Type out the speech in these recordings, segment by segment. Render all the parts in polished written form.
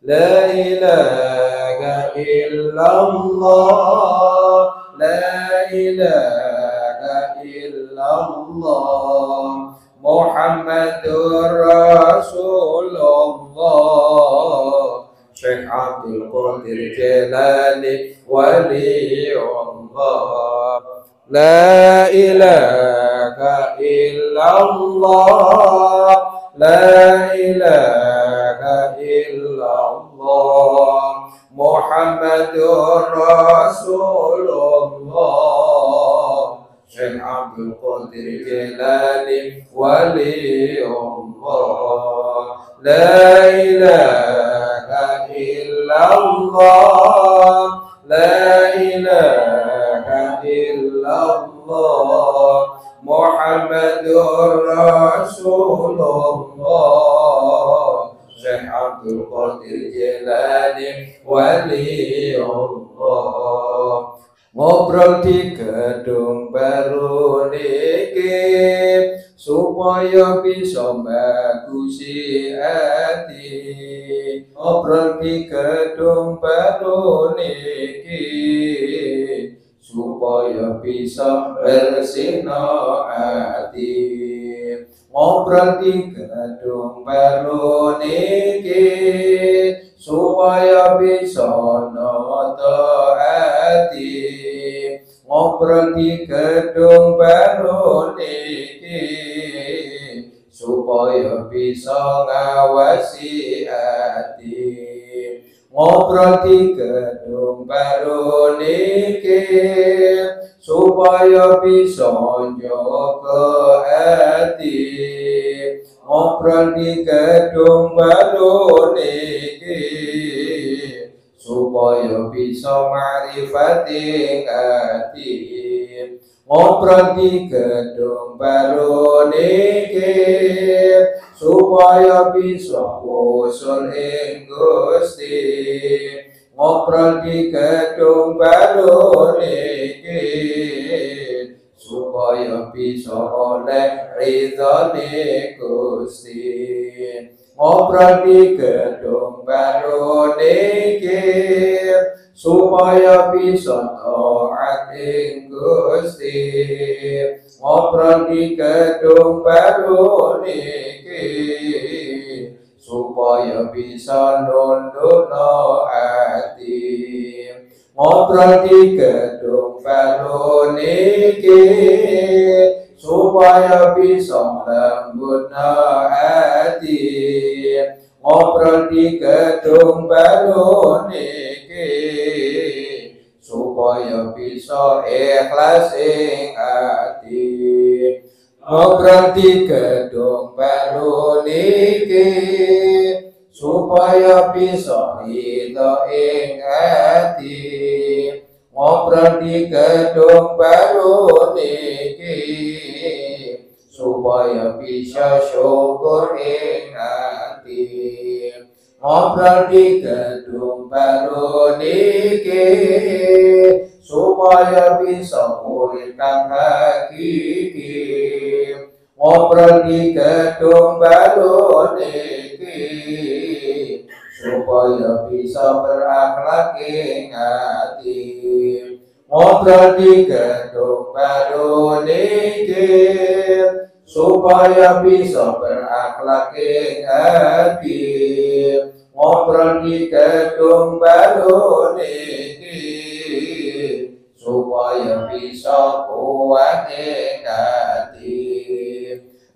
لا إله إلا الله لا إله إلا الله محمد رسول الله Syekh Abdul Qadir Jilani wali Allah La ilaha illallah La ilaha illallah Muhammadur Rasulullah Syekh Abdul Qadir Jilani wali Allah La ilaha illallah La ilaha illallah Muhammadur Rasulullah Syekh Abdul Qadir Jilani wali Allah Ngobrol di gedung baru niki supaya bisa bagusi hati Ngobrol di gedung baru niki supaya bisa bersihno hati Ngobrol di gedung baru niki supaya bisa noto hati Ngobrol di gedung baru niki supaya bisa ngawasi hati Ngobrol di gedung baru niki supaya bisa njogo hati Ngobrol di gedung baru niki supaya bisa marifati hati Ngobrol di gedung baru niki supaya bisa usul ing Gusti Ngobrol di gedung baru niki supaya bisa oleh ridhone Gusti Ngobrol di gedung baru niki supaya bisa taat ing Gusti Ngobrol di gedung baru niki supaya bisa nundukno hati Ngobrol di gedung baru niki supaya bisa lembutno hati Ngobrol di gedung baru niki supaya bisa ikhlas ing hati Ngobrol di gedung baru niki supaya bisa ridho ing hati Ngobrol di gedung baru niki supaya bisa syukur ing hati Ngobrol di gedung baru niki supaya bisa pulihkan hakiki Ngobrol di gedung baru niki supaya bisa berakhlak ing hati Ngobrol di gedung baru niki supaya bisa berakhlak ing hati Ngobrol di gedung baru niki supaya bisa kuat ing hati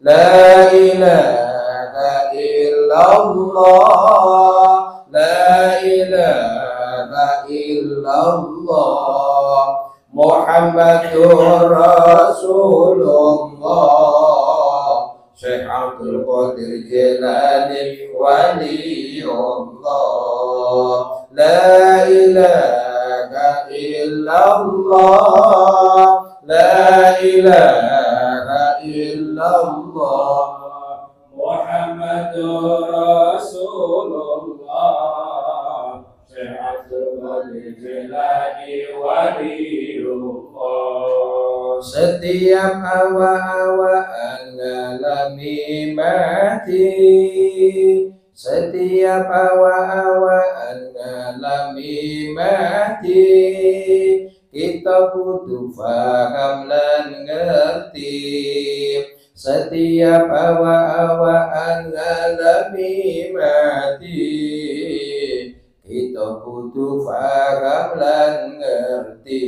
La ilaha illallah La ilaha illallah Muhammadur Rasulullah Syekh Abdul Qadir Jilani waliullah La ilaha illallah La ilaha illallah Muhammadur Rasulullah Syekh Abdul Qadir Jilani waliullah Setiap hawa-hawa mengalami mati setiap awak-awak ngalami mati, kita kudu faham lan ngerti. Setiap awak-awak ngalami mati, kita kudu faham lan ngerti.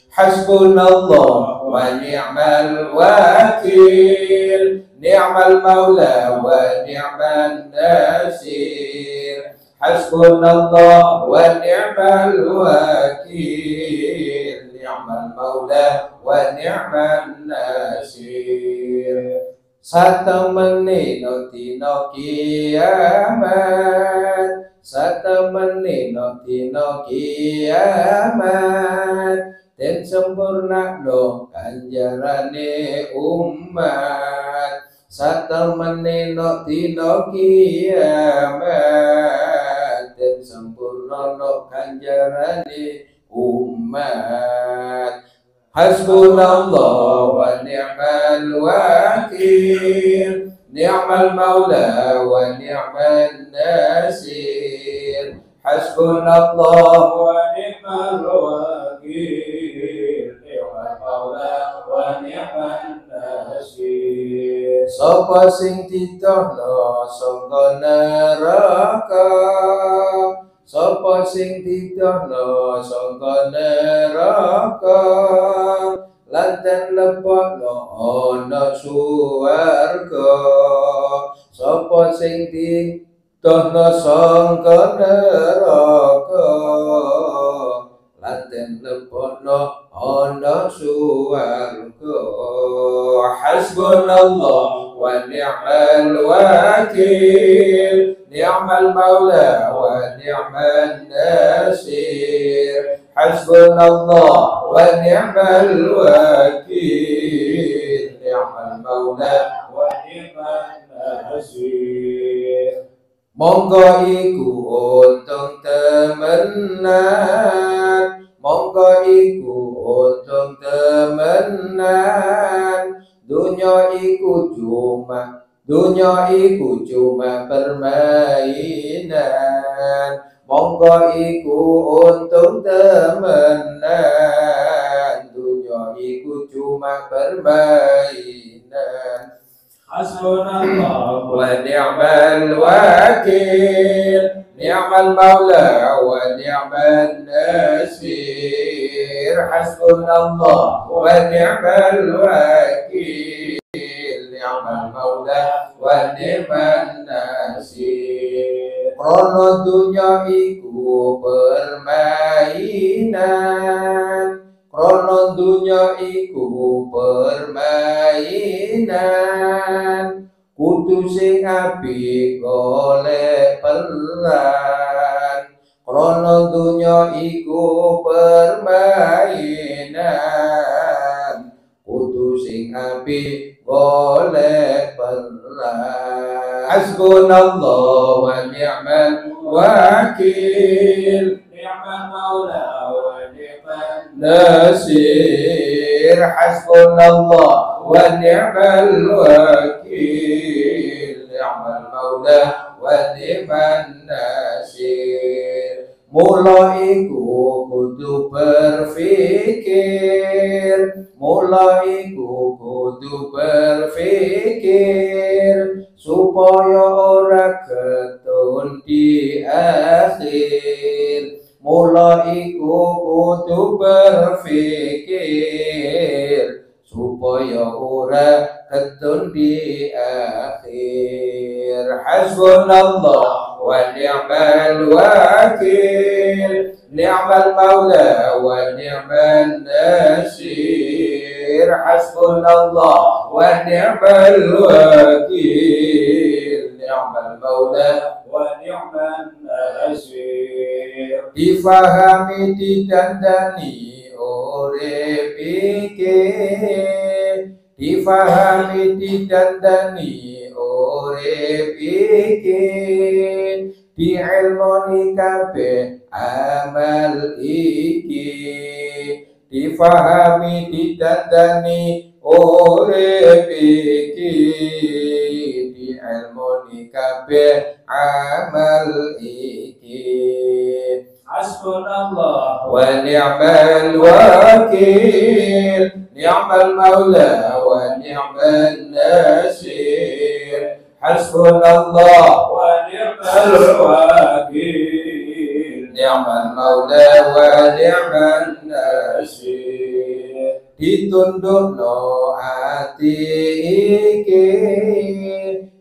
Hasbunallah wa ni'mal wakil, ni'mal maula wa ni'mal nasir. Hasbunallah wa ni'mal wakil, ni'mal maula wa ni'mal nasir. Satemene dina kiamat, satemene dina kiamat, dan sempurna lo ganjarane umat. Satemene dina kiamat, dan sempurna lo ganjarane umat. Hasbunallah wa ni'mal wakil, ni'mal maula wa ni'mal nasir. Hasbunallah wa ni'mal wakil, ni'mal maula wa ni'mal nasir. Sapa sing ditohno sangka neraka, sapa sing ditohno sangka neraka, lan den lebokno ana swarga. Sapa sing ditohno sangka neraka, lan den lebokno ana swarga. Hasbunallah wa ni'mal wakil, ni'mal maula wa ni'mal nasir. Hasbunallah wa ni'mal wakil, ni'mal maula wa ni'mal nasir. Monggo iku untung temenan, monggo iku untung temenan. Dunia iku cuma permainan, monggo iku untung temenan. Dunia iku cuma permainan. Hasbunallah wa ni'mal wakil, ni'mal maula wa ni'mal nasir. Hasbunallah wa ni'mal wakil, ni'mal maula wa ni'mal nasir. Krono dunya iku permainan, krono dunya iku permainan. Kudu sing apik golek peran, krono dunya iku permainan. Kudu sing apik golek peran. Hasbunallah wa ni'mal wakil, ni'mal maula wa ni'mal nasir. Hasbunallah wa ni'mal wakil, ni'mal maula wa ni'mal nasir. Mula iku kudu berfikir, mula iku kudu berfikir, supaya ora ketun di akhir. Mula iku kudu berfikir, supaya ora ketun di akhir. Hasbunallah wa ni'mal wakil, ni'mal maula wa ni'mal nasir. Hasbunallah wa ni'mal wakil, ni'mal maula wa ni'mal nasir. Difahami didandani urip iki, difahami didandani urip iki, diilmoni kabeh amal iki. Difahami didandani urip iki, ilmu ni kabeh amal iki. Hasbunallah wa ni'mal wakil, ni'mal maula wa ni'mal nasir. Hasbunallah wa ni'mal wakil, ni'mal maula wa ni'mal nasir. Ditundukno ati iki,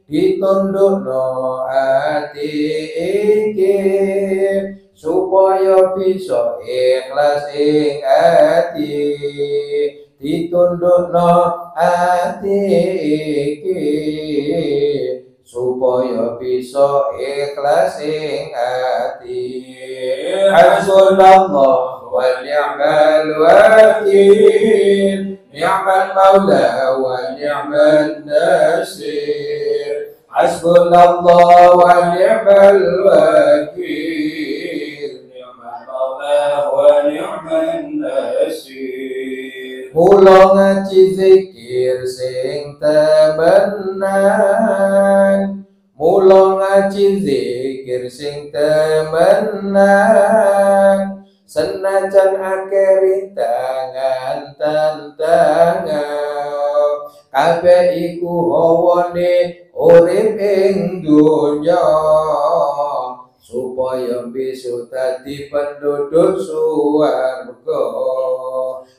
ditundukno ati iki, supaya bisa ikhlas ing ati. Ditundukno ati iki, supaya bisa ikhlas ing ati. Hasbunallah wa ni'mal wakil, ni'mal maula wa ni'mal nasir. Hasbunallah wa ni'mal wakil, ni'mal maula wa ni'mal nasir. Mula ngaji zikir sing temenan, mula ngaji zikir sing temenan, senajan akeh rintangan tantangan, kabeh iku hawane urip ing dunya, supaya bisa dadi penduduk swarga.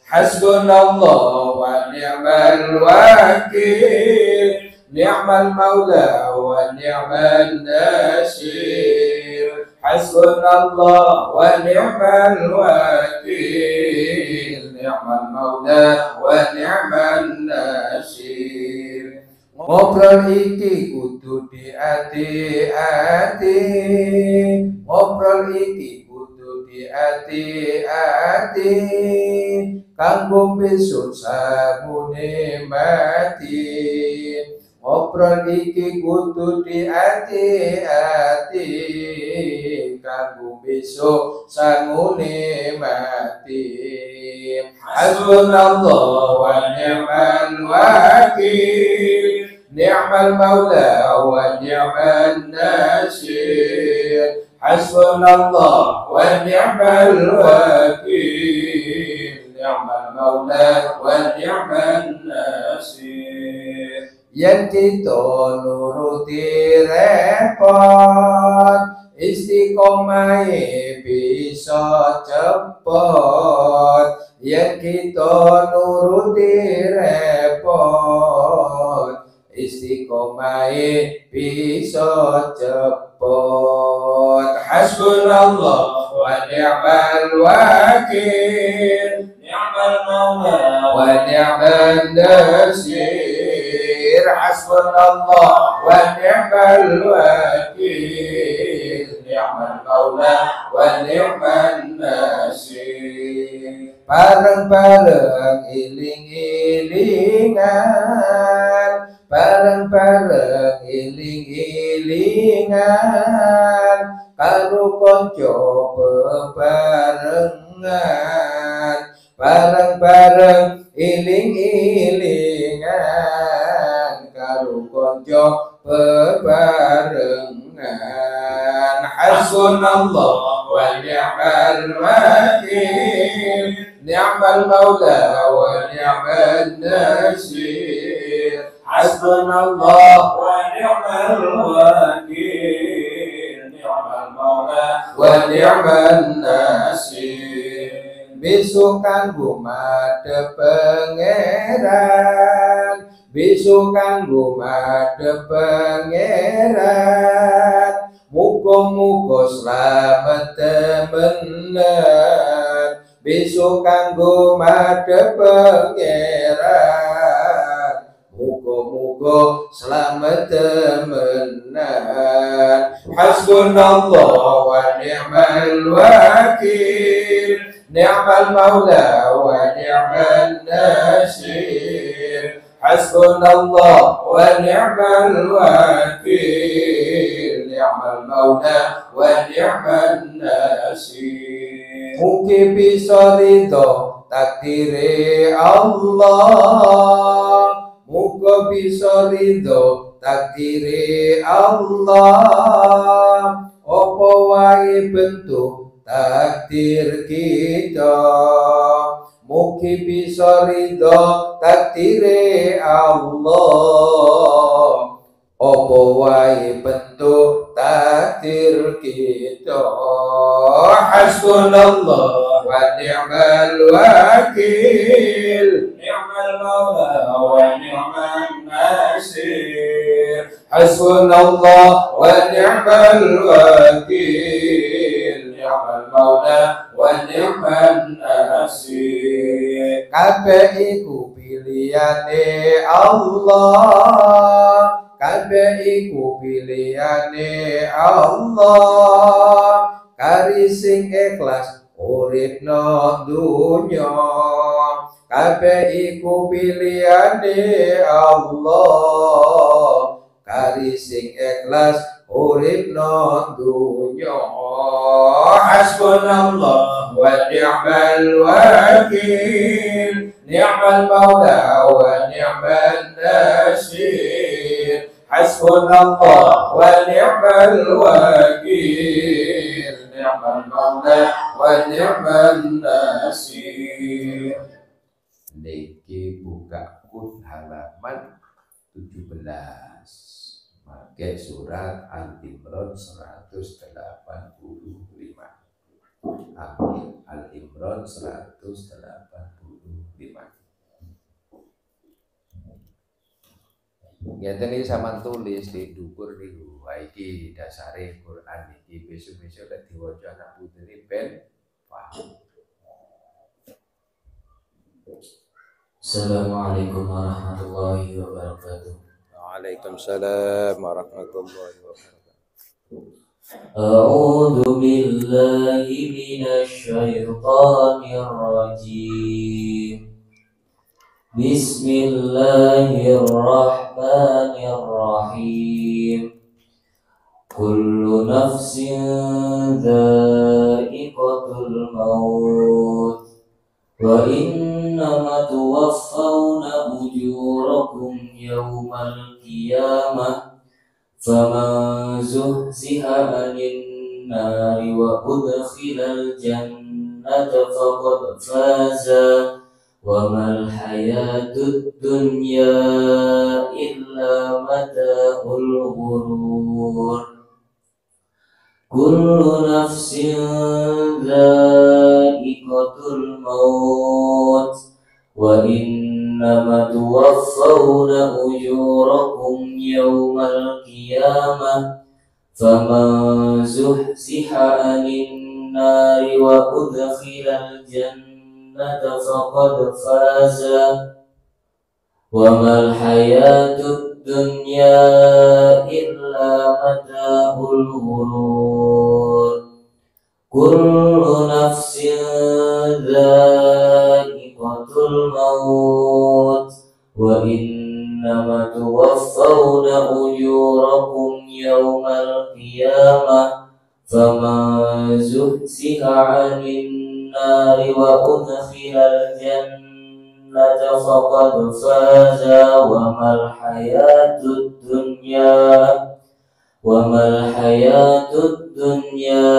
Hasbunallah wa ni'mal wakil, ni'mal maula wa ni'mal nasir. Hasbunallah wa ni'mal wakil, ni'mal maula wa ni'mal nasir. Ngobrol iki kudu diati-ati, ngobrol iki kudu diati-ati, kanggo besok samune mati. Ngobrol iki kudu diati-ati, kanggo besok samune mati. Hasbunallah wa ni'mal wakil, ni'mal maula wa ni'mal nasir. Hasbunallah wa ni'mal wakil, ni'mal maula wa ni'mal nasir. Yen kita nuruti repot, istiqomahe bisa cepet. Yen kita nuruti repot, istiqomahe bisa cepet. Hasbunallah wa ni'mal wakil, ni'mal maula wa ni'mal nasir. Hasbunallah wa ni'mal wakil, ni'mal maula wa ni'mal nasir. Bareng-bareng iling-ilingan, bareng-bareng iling-ilingan, karo kanca bebarengan. Bareng-bareng iling-ilingan, karo kanca bebarengan. Hasbunallah wa ni'mal wakil, ni'mal maula wa ni'mal nasir. Hasbunallah wa ni'mal wakil, ni'mal maula wa ni'mal nasir. Besok kanggo madhep pangeran, besok kanggo madhep pangeran, muga-muga slamet temenan. Besok kanggo madhep pangeran, muga-muga slamet temenan. Hasbunallah wa ni'mal wakil, ni'mal maula wa ni'mal nasir. Hasbunallah wa ni'mal wakil, ni'mal maula wa ni'mal nasir. Mugi bisa ridho takdire Allah, muga bisa ridho takdiri Allah, apa wae bentuk takdir kita, mugi bisa ridho takdire Allah, apa wae bentuk takdir kita. Hasbunallah wa ni'mal wakil, ni'mal maula wa ni'man nasir. Hasbunallah wa ni'mal wakil, ni'mal maula wa ni'man nasir. Kabeh iku pilihane Allah, kabeh iku pilihane Allah, kari sing ikhlas uripno dunya. Kabeh iku pilihane Allah, kari sing ikhlas uripno dunya. Hasbunallah wa ni'mal wakil, ni'mal maula wa ni'man nasir. Hasbunallah wa ni'mal wakil, ni'mal maula wa ni'man nasir. Niki buka pun halaman 17, pakai surat Al-Imran 185. Al-Imran 185. Ngeten iki sampean tulis di dhuwur niku. Iki dasare Quran iki besok-besok lek diwaca anak putri ben paham. Assalamualaikum warahmatullahi wabarakatuh. Waalaikumsalam warahmatullahi wabarakatuh. A'udzu billahi minasy syaithanir rajim. Bismillahirrahmanirrahim. Kullu nafsin dha'iqatul maut wa innama tuwaffawna ujurakum yawmal qiyamah faman zuhziha 'anil nari wa udkhilal jannata faqad faza wa mal hayatud dunya illa mata'ul ghurur. Kullu nafsin dha'iqatul maut wa innama tuwaffawna ujurakum yawmal qiyamah faman zuhziha 'anil nari wa udkhilal jannata faqad faza wa mal hayatud dunya illa mata'ul ghurur. Kullu nafsin dha'iqatul maut wa innama tuwaffawna ujurakum yawmal qiyamah faman zuhziha 'anil nari wa udkhilal jannata faqad faza wa mal hayatud dunya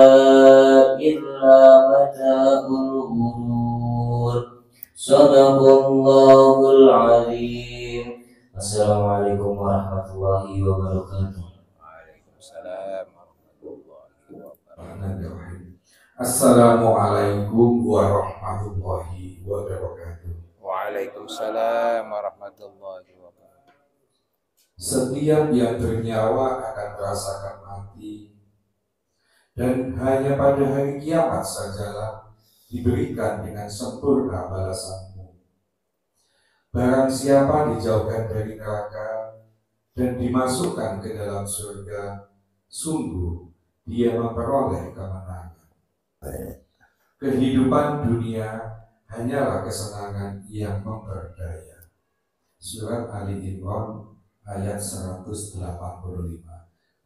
illa mata'ul ghurur. Shadaqallahul azim. Assalamualaikum warahmatullahi wabarakatuh. Waalaikumsalam warahmatullahi wabarakatuh. Assalamualaikum warahmatullahi wabarakatuh. Waalaikumsalam warahmatullahi wabarakatuh. Setiap yang bernyawa akan merasakan mati, dan hanya pada hari kiamat sajalah diberikan dengan sempurna balasanmu. Barang siapa dijauhkan dari neraka dan dimasukkan ke dalam surga, sungguh dia memperoleh kemenangan. Kehidupan dunia hanyalah kesenangan yang memperdaya. Surat Ali Imran ayat 185.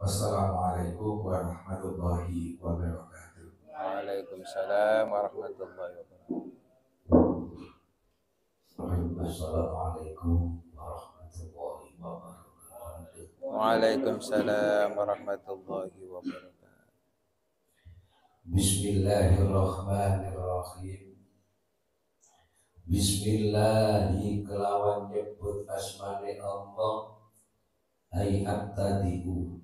Wassalamualaikum warahmatullahi wabarakatuh. Waalaikumsalam warahmatullahi wabarakatuh. Assalamualaikum warahmatullahi wabarakatuh. Waalaikumsalam warahmatullahi wabarakatuh. Bismillahirrahmanirrahim. Bismillahi kelawan nyebut asmane Allah. Ayat tadiku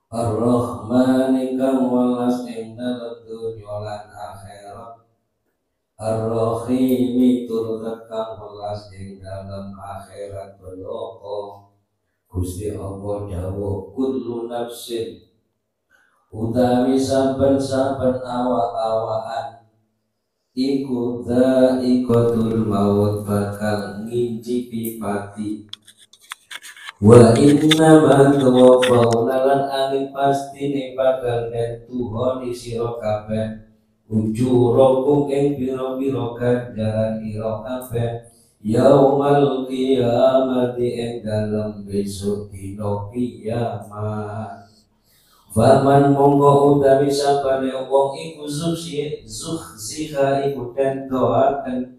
Ar-Rahmani kang welas ing dalem dunya lan akhirat. Ar-Rahimi tur kang welas ing dalem akhirat beloko. Gusti Allah dawuh kullu nafsin utawi saben-saben awak-awakan iku dha'iqatul maut bakal ngincipi mati. Wa inna man tawaffawna lan angin pastine bakal den tuhoni sira kabeh ujurakum ing pira-pira ganjaran ira kabeh yaumal qiyamati ing dalem besok dina kiamat. Faman mongko utawi sapane wong iku zuhziha iku den doaken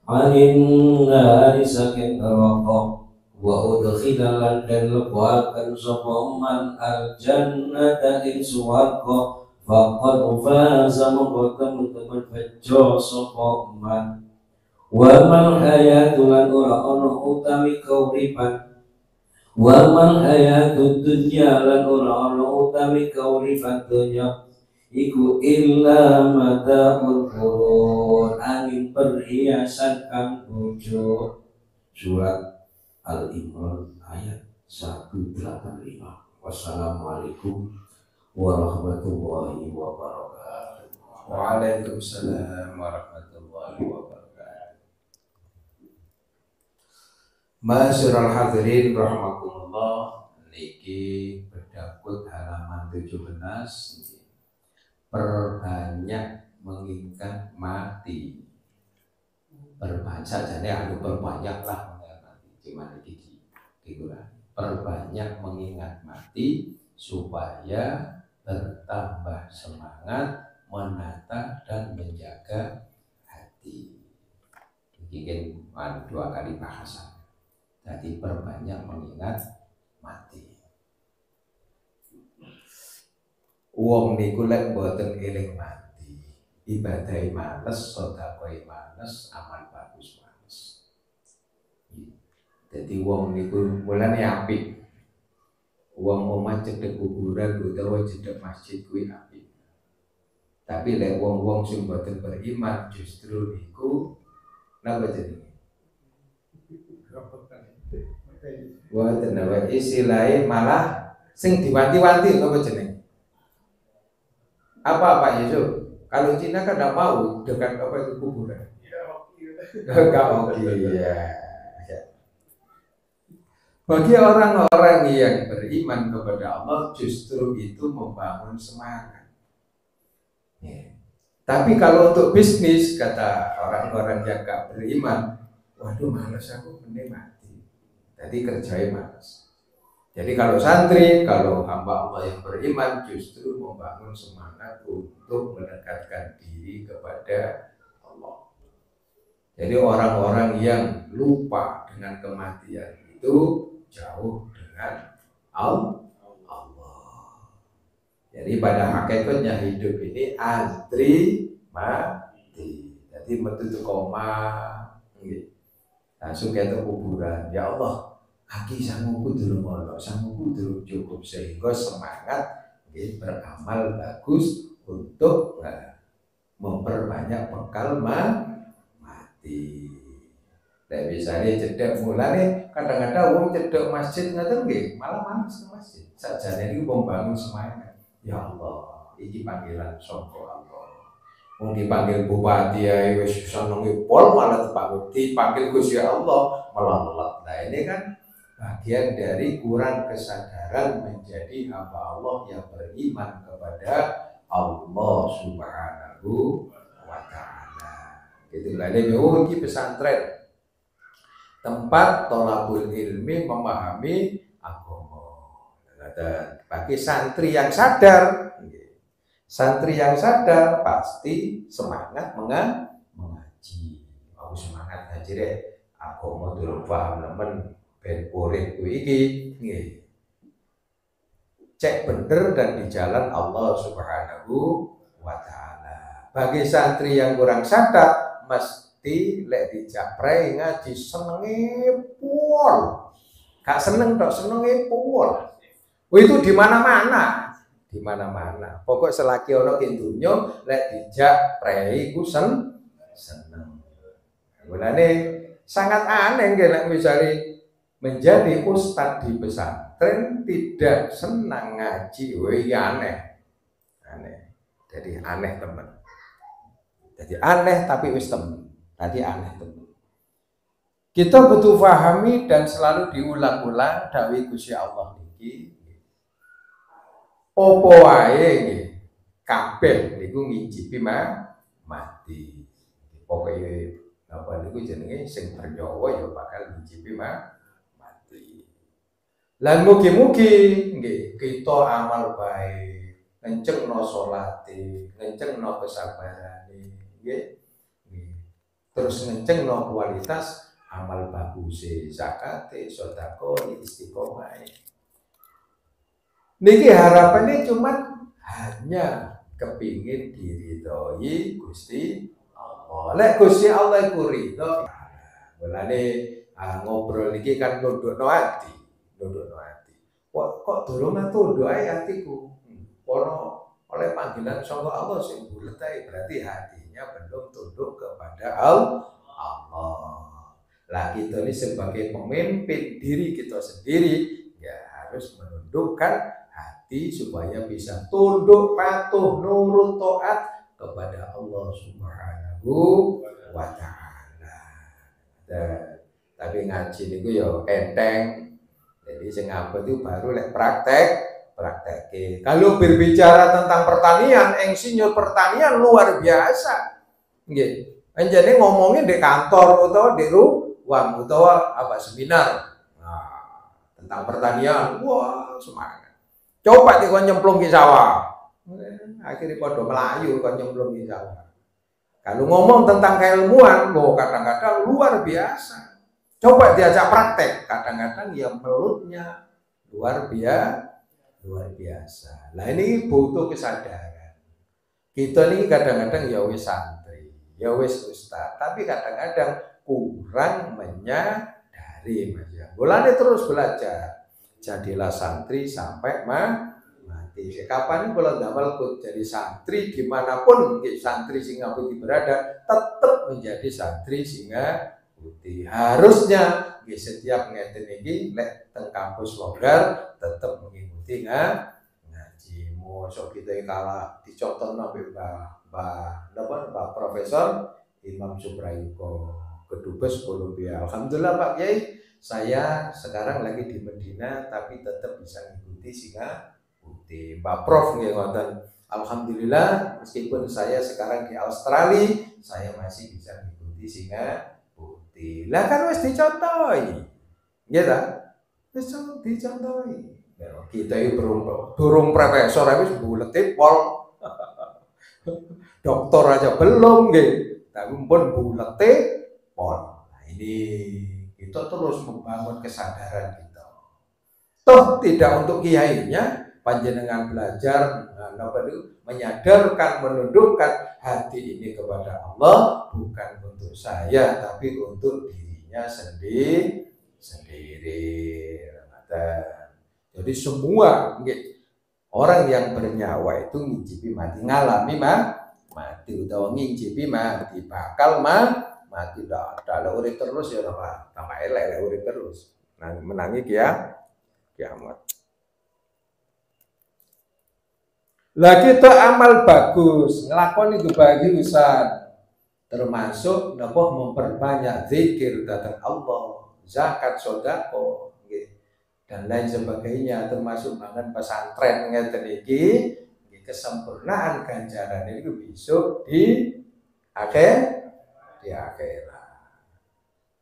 anin nari saking neraka wa udkhila lan den lebuaken sapa man al jannata ing swarga faqad faza mongko temen-temen bejo sapa man wa mal hayatul lan ora ana utawi kauripan wa mal hayatud dunya lan ora ana utawi kauripan donya iku illa mata'ul ghurur angin perhiasan kang bojo. Surat Al-Imran ayat 185. Wassalamualaikum warahmatullahi wabarakatuh. Waalaikumsalam warahmatullahi wabarakatuh. Masyarul hadirin rahimakumullah, niki berdakut halaman 17. Perbanyak mengingat mati. Perbanyak saja anu perbanyaklah gimana perbanyak mengingat mati supaya bertambah semangat menata dan menjaga hati. Ingin dua kali bahasan. Jadi perbanyak mengingat mati. Wong niku lek mboten eling mati, ibadahi males, sedekah males, amal bagus males. Jadi wong niku mulane apik. Wong omah cedhek kuburan utawa cedhek masjid kuwi apik. Tapi lek wong-wong sing boten beriman justru niku napa jenenge? Boten napa istilahé malah sing diwanti-wanti napa jenenge? Apa Pak Yusuf? Kalau Cina kan enggak mau dekat apa itu kuburan. Enggak oke ya. Bagi orang-orang yang beriman kepada Allah justru itu membangun semangat. Ya. Tapi kalau untuk bisnis kata orang-orang yang gak beriman, waduh males aku mending mati. Jadi kerjain males. Jadi kalau santri, kalau hamba Allah yang beriman justru membangun semangat untuk mendekatkan diri kepada Allah. Jadi orang-orang yang lupa dengan kematian itu jauh dengan Allah. Jadi pada hakikatnya hidup ini antri mati. Jadi metu koma, langsung ke kuburan. Ya Allah, kaki sanguku durung ono, sanguku durung cukup sehingga semangat beramal bagus untuk memperbanyak bekal mati. Dan misalnya cedek mulane kadang-kadang wong cedek masjid ngaten nggih, malah males ke masjid. Sajane niku membangun semangat. Ya Allah, iki panggilan saka Allah. Wong dipanggil bupati ae wis senenge pol malah dipanggil Gusti Allah malah lelet. Nah, ini kan bagian dari kurang kesadaran menjadi hamba Allah yang beriman kepada Allah Subhanahu wa taala. Gitu lah ini iki pesantren. Tempat tolabul ilmi memahami agama. Dan bagi santri yang sadar, pasti semangat mengaji. Aku semangat ngaji deh. Agama durung paham nemen. ben uripku iki nggih cek bener dan di jalan Allah Subhanahu wa taala. Bagi santri yang kurang sadar mesti lek dijaprai ngaji senenge pol. Gak seneng tok senenge pol. Itu di mana-mana. Di mana-mana. Pokok selagi ono ing donya lek dijaprai ku seneng. Mulane sangat aneh lek misale menjadi ustadz di pesantren tidak senang ngaji, aneh. Jadi aneh teman. Jadi aneh tapi wis temen. Tadi aneh teman. Kita butuh pahami dan selalu diulang-ulang dawuh Gusti Allah niki. Opo wae nggih kabeh niku ngicipi mati. Pokoke apa niku jenenge sing bernyawa ya bakal ngicipi mati. Lan mugi-mugi nggih kita amal baik, ngencengno salate, ngencengno kesabarane, nggih. Terus ngencengno kualitas amal bagus, zakate, sedekah, istiqomah. Niki harapannya cuma hanya kepingin diridhoi Gusti Allah. Lek Gusti Allah iku ridho, mulane ngobrol iki kan nundukno ati. Kok durung tunduk ae atiku. Ono oleh panggilan sangka Allah sing bulet ae berarti hatinya belum tunduk kepada Allah. Lah kita ini sebagai pemimpin diri kita sendiri ya harus menundukkan hati supaya bisa tunduk, patuh, nurut, taat kepada Allah Subhanahu wa taala. Tapi ngaji niku ya enteng. Jadi sing apa itu baru lek praktek. Kalau berbicara tentang pertanian, insinyur pertanian luar biasa. Nggih. Jadi ngomongin di kantor atau di ruang atau apa seminar. Nah, tentang pertanian, wah semangat. Coba dikon nyemplung di sawah. Akhirnya pada melayu kon nyemplung di sawah. Kalau ngomong tentang keilmuan, loh kadang-kadang luar biasa. Coba diajak praktek, kadang-kadang ya melutnya luar biasa. Nah ini butuh kesadaran. Kita ini kadang-kadang ya wis santri, ya wis ustaz, tapi kadang-kadang kurang menyadari Mas ya. Mulane terus belajar. Jadilah santri sampai mati. Kapan kalau damel jadi santri dimanapun santri singa putih berada, tetap menjadi santri singa putih. Harusnya setiap ngeten iki lek teng kampus longgar tetap mengikuti ngaji. Mosok kita kalah dicontohno Mbak Profesor Imam Suprayuko Kedubes Kolombia. Alhamdulillah Pak Kiai, saya sekarang lagi di Medina tapi tetap bisa mengikuti singa putih. Mbak Prof nggih ngoten. Alhamdulillah meskipun saya sekarang di Australia, saya masih bisa mengikuti singa putih. Lah kan wis dicontohi. Nggih ta? Wis dicontohi. Kita iki durung profesor wis bulete pol. Doktor aja belum nggih. Tapi pun bulete pol. Nah, ini kita terus membangun kesadaran kita. Toh tidak untuk kiainya, panjenengan belajar menyadarkan, menundukkan hati ini kepada Allah, bukan untuk saya tapi untuk dirinya sendiri. Jadi semua orang yang bernyawa itu ngicipi mati, ngalami mati, utawa ngicipi mati, bakal mati dah. Kalau urip terus ya apa? Tambah elek urip terus. Nah, menangi kiamat. Lah kita amal bagus, ngelakoni kebagusan, termasuk napa memperbanyak zikir datang Allah, zakat, sedekah, dan lain sebagainya, termasuk bangun pesantren ngeten iki, kesempurnaan ganjaran ini besok di akhirat.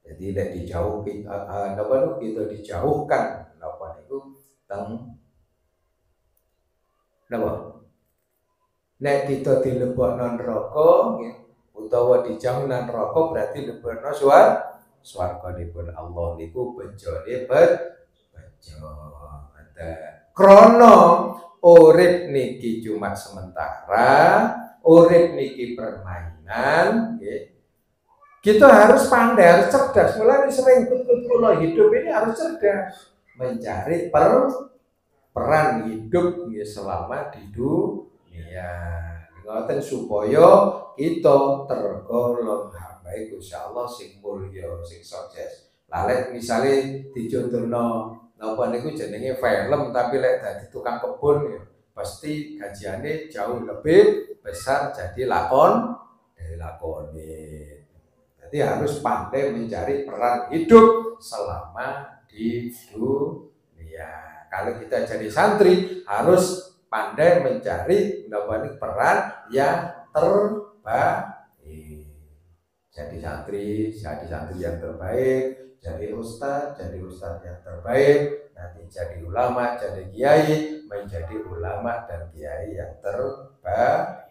Jadi lek dijauhkan kita dijauhkan napa niku teng napa? Nek kita dilebokno neraka nggih utawa dijauhna neraka berarti lebokno swarganipun Allah niku bejone bejo. Krono urip niki cuma sementara, urip niki permainan, kita harus pandai, harus cerdas. Mulai sering kula hidup ini harus cerdas, mencari peran hidup selama di dunia. Ngoten supaya kita tergolong hamba Gusti Allah sing mulya, sing sukses. Lalet misale dicontohno napa niku jenenge film, tapi lek dadi tukang kebun ya pasti gajiane jauh lebih besar jadi lakoni. Jadi harus pandai mencari peran hidup selama di dunia. Kalau kita jadi santri harus pandai mencari peran yang terbaik. Jadi santri yang terbaik, jadi ustadz yang terbaik, nanti jadi ulama, jadi kiai, menjadi ulama dan kiai yang terbaik.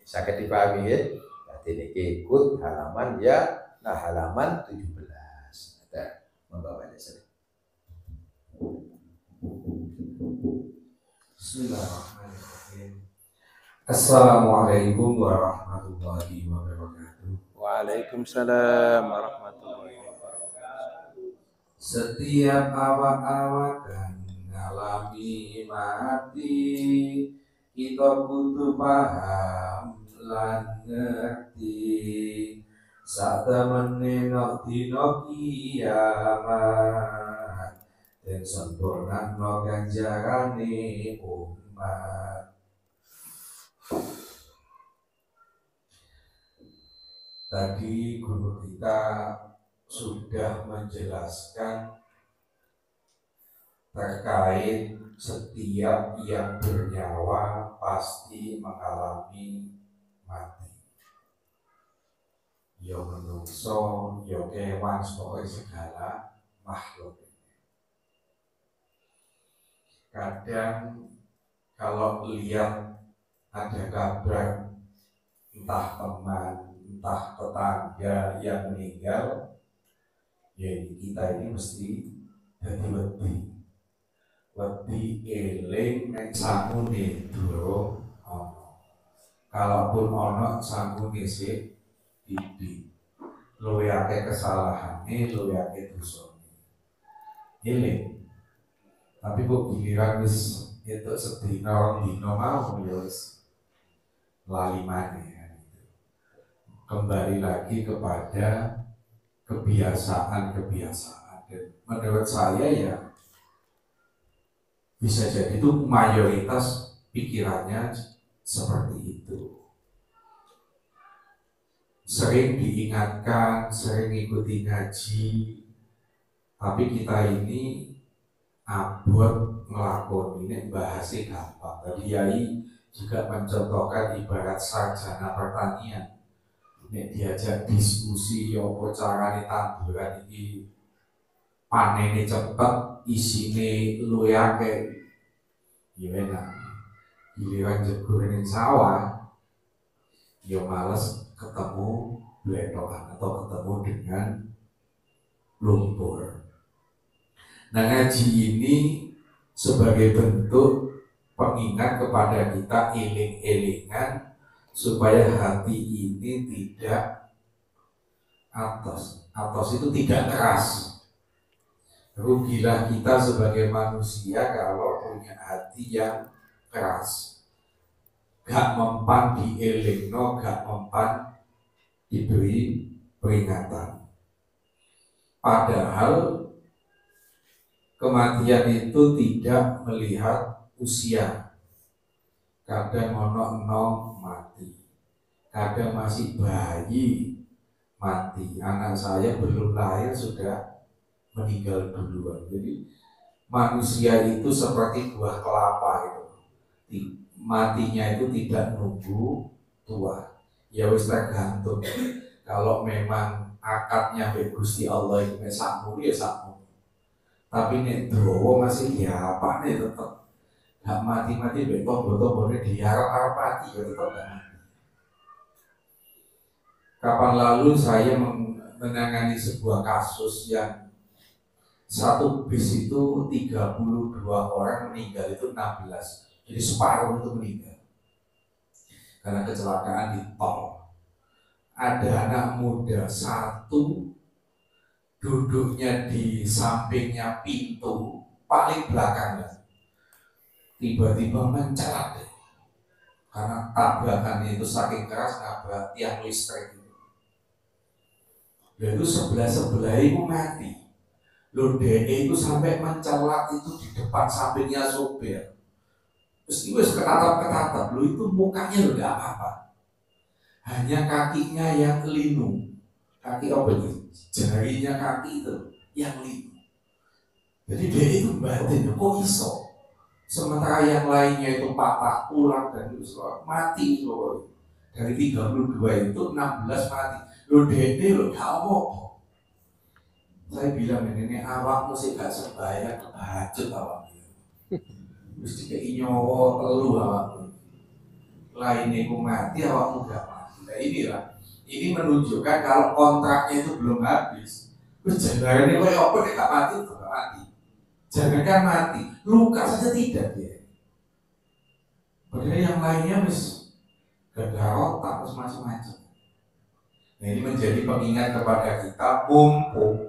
Sakit dipahami ya? Nanti ini ikut halaman halaman 17. Ada membawanya sendiri. Bismillahirrahmanirrahim. Assalamualaikum warahmatullahi wabarakatuh. Waalaikumsalam warahmatullahi wabarakatuh. Setiap awak-awak kan ngalami mati, kita butuh paham lan ngerti. Satemene nok dina kiamat, dan sempurnakno ganjarane umat. Tadi guru kita sudah menjelaskan terkait setiap yang bernyawa pasti mengalami mati. Ya menungso, ya kewan, pokoknya segala makhluk. Kadang kalau lihat ada kabar entah teman, entah tetangga yang meninggal, ya kita ini mesti jadi wedi eling nek sangune durung ana. Kalaupun ana sangune sik titik. Luwih akeh kesalahane, luwih akeh dosane. Eling. Tapi kok giliran wis itu sedina dina mau ya wis lali maneh. Kembali lagi kepada kebiasaan-kebiasaan. Dan menurut saya ya bisa jadi itu mayoritas pikirannya seperti itu. Sering diingatkan, sering ikuti ngaji, tapi kita ini abot ngelakoni ini bahasnya gampang. Tadi Yai juga mencontohkan ibarat sarjana pertanian. Nek diajak diskusi apa carane tanduran iki panene cepet, isine luwih akeh. Ya enak. Giliran jegur ning sawah, ya males ketemu bletokan atau ketemu dengan lumpur. Nah, ngaji ini sebagai bentuk pengingat kepada kita eling-elingan supaya hati ini tidak atos itu tidak keras. Rugilah kita sebagai manusia kalau punya hati yang keras, gak mempan dielingno, gak mempan diberi peringatan. Padahal kematian itu tidak melihat usia. Kadang ono enom mati, kadang masih bayi mati. Anak saya belum lahir sudah meninggal duluan. Jadi manusia itu seperti buah kelapa itu. Matinya itu tidak nunggu tua. Ya wis tergantung. Kalau memang akadnya Gusti Allah itu sakmu ya sakmu. Tapi nek dowo masih ya apa nih tetap gak mati-mati betul-betul diharap mati ya tetap gak mati. Kapan lalu saya menangani sebuah kasus yang satu bis itu 32 orang meninggal, itu 16, jadi separuh itu meninggal karena kecelakaan di tol. Ada anak muda satu duduknya di sampingnya pintu paling belakangnya, tiba-tiba mencelat deh. Karena tabrakannya itu saking keras, nabrak tiang listrik itu. Lalu sebelah itu mati. Lalu DE itu sampai mencelat itu di depan sampingnya sopir. Terus itu ketatap-ketatap, lo itu mukanya lo gak apa-apa. Hanya kakinya yang linu. Kaki apa itu? Jarinya kaki itu yang linu. Jadi DE itu batin, kok iso? Sementara yang lainnya itu patah tulang dan itu mati loh. Dari 32 itu 16 mati. Lo dede lo gak apa-apa. Saya bilang ini awakmu sih gak sebaya kebacut awakmu. Mesti kayak nyowo telu awakmu. Lainnya ku mati awakmu gak mati. Nah inilah. Ini menunjukkan kalau kontraknya itu belum habis. Terus jangan ini kayak apa dia gak mati itu gak mati. Jangankan mati, luka saja tidak dia. Padahal yang lainnya mis gagal otak, terus macam-macam. Nah ini menjadi pengingat kepada kita, mumpung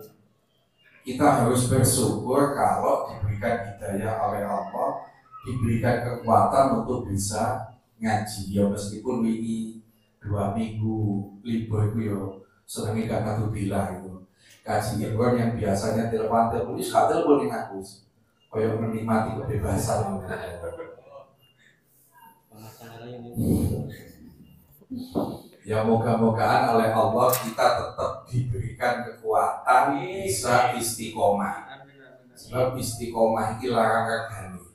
kita harus bersyukur kalau diberikan hidayah oleh Allah, diberikan kekuatan untuk bisa ngaji. Ya meskipun ini 2 minggu libur itu ya senangnya gak katu bilang itu. Kaji ilmuwan yang biasanya telepon ini sekali boleh ngaku kayak menikmati kebebasan. Ya moga-mogaan oleh Allah kita tetap diberikan kekuatan bisa istiqomah. Sebab istiqomah itu larang regani.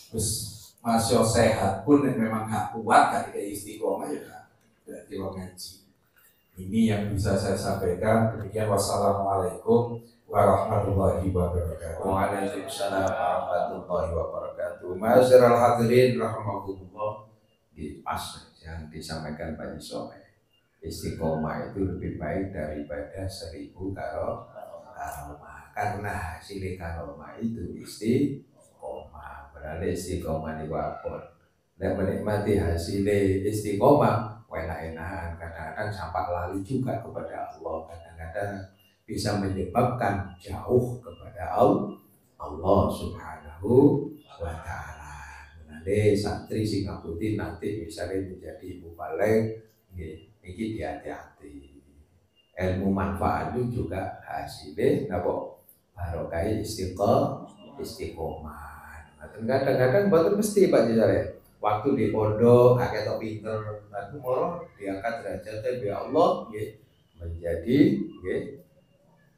Terus masih sehat pun yang memang gak kuat ketika istiqomah ya tidak ngaji. Ini yang bisa saya sampaikan. Demikian, wassalamualaikum warahmatullahi wabarakatuh. Waalaikumsalam warahmatullahi wabarakatuh. Ma'asyiral hadirin rahimakumullah. Di pas yang disampaikan Pak Yusuf, istiqomah itu lebih baik daripada 1000 karomah. Karena hasil karomah itu istiqomah. Berarti istiqomah di wakon dan menikmati hasil istiqomah. Enak-enakan, kadang-kadang sampai lali juga kepada Allah, kadang-kadang bisa menyebabkan jauh kepada Allah Subhanahu wa Ta'ala. Nanti santri Singaputi nanti misalnya menjadi mubalik, ini hati-hati. Ilmu manfaat itu juga hasilnya barokah istiqomah. Kadang-kadang betul mesti Pak Jizare. Waktu di pondok kakek tok pinter, aku moro diangkat derajatnya ya Allah, menjadi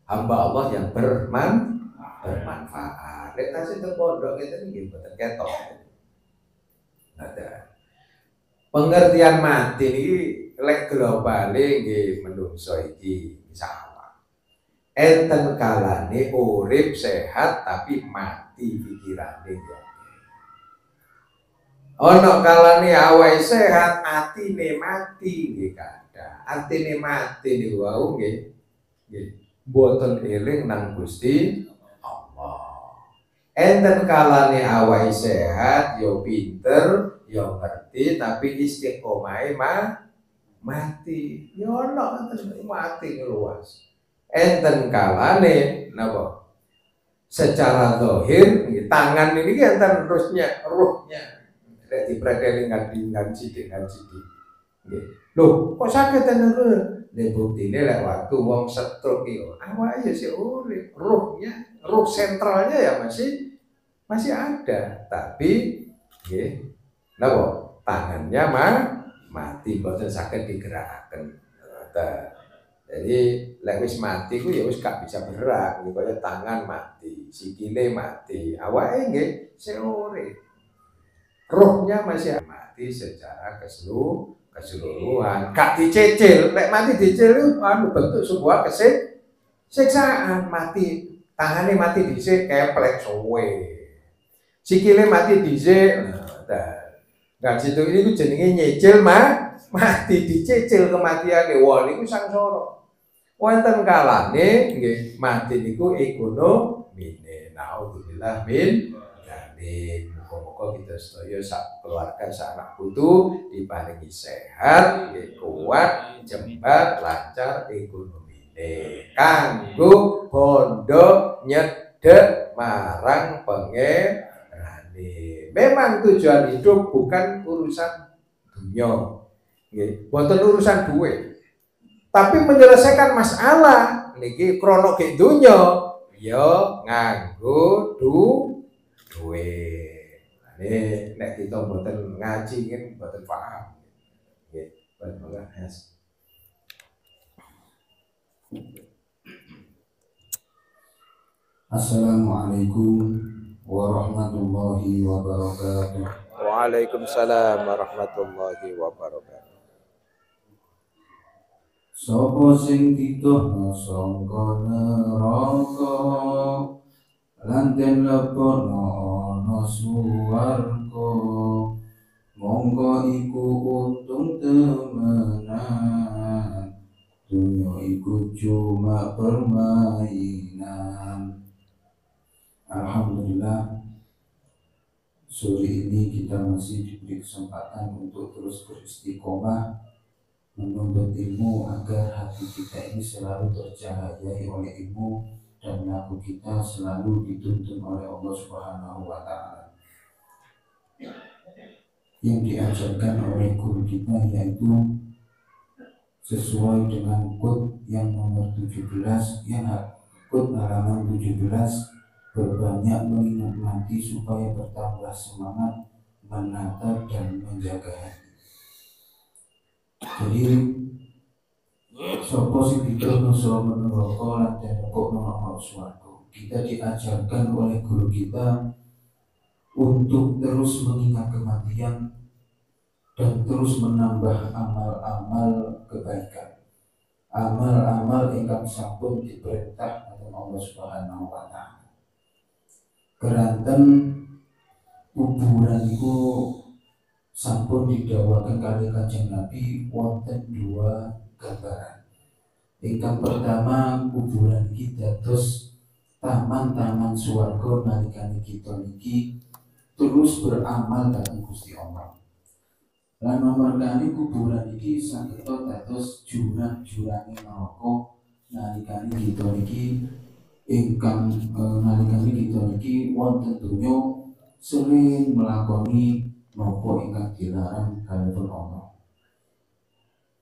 hamba Allah yang bermanfaat. Lek tasih teng pondok kita nggih mboten ketok. Ada pengertian mati ini lek globale nggih menungso iki insyaallah. Enten kalane urip sehat tapi mati pikirane ya. Ono kalane awake sehat, atine mati nggih kadang. Atine mati niku wau nggih. Nggih, mboten eling nang Gusti Allah. Enten kalane awake sehat, yo pinter, yo ngerti, tapi istiqomahe mati. Yo ono enten mati luas. Enten kalane napa? Secara zahir, tangan ini enten ruhnya. Dipredeli ngaji. Loh, kok sakit tenan? Nek buktine lek waktu wong stroke iki, awake sih urip, ruh sentralnya ya masih ada, tapi nggih, napa? Tangannya mati boten saged digerakkan. Jadi lek wis mati ku ya wis gak bisa bergerak, kaya tangan mati, sikile mati, awake nggih sing urip. Rohnya masih mati secara keseluruhan. Gak dicicil, lek mati dicicil itu bentuk sebuah siksaan. Mati, tangannya mati dhisik keplek suwe. Sikile mati dhisik. Nah, situ ini jenenge nyicil mati dicicil kematiane. Wah, niku sangsara. Wonten kalane nggih mati niku ekonomine. Naudzubillah min dzalik. Muga-muga kita sedaya sak keluarga sak anak putu diparingi sehat, nggih kuat, jembar, lancar ekonomine. Kanggo bondo nyedhek marang pangerane. Memang tujuan hidup bukan urusan dunia. Nggih, boten urusan duit. Tapi menyelesaikan masalah niki krono ke dunya ya nganggo duit. Nek kita mboten ngaji kan mboten paham. Nggih, monggo Mas. Assalamualaikum warahmatullahi wabarakatuh. Waalaikumsalam warahmatullahi wabarakatuh. Sapa sing dituduh sangka neraka lan den lebokno ana swarga, monggo iku untung temenan. Dunia iku cuma permainan. Alhamdulillah, sore ini kita masih diberi kesempatan untuk terus beristiqomah menuntut ilmu agar hati kita ini selalu tercahayai oleh ilmu dan laku kita selalu dituntun oleh Allah Subhanahu wa Ta'ala. Yang diajarkan oleh guru kita yaitu sesuai dengan quote yang nomor 17, yang quote halaman 17, berbanyak mengingat mati supaya bertambah semangat menatap dan menjaga hati. Jadi sopo sing dituduh sapa neraka lan dipokno ana swarga. Kita diajarkan oleh guru kita untuk terus mengingat kematian dan terus menambah amal-amal kebaikan, amal-amal ingkang sampun diperintah oleh Allah Subhanahu wa Ta'ala. Keranten kuburan itu sampun didhawaken kali Kanjeng Nabi wonten dua gambaran. Ingkang pertama, kuburan iki dados taman-taman swarga nalikane kita niki terus beramal dhateng Gusti Allah. Lan nomor kali kuburan iki saged dados jurang-jurange neraka nalikane kita niki nalikane kita niki wonten donya sering melakoni nopo ingkang dilarang kaliyan Allah.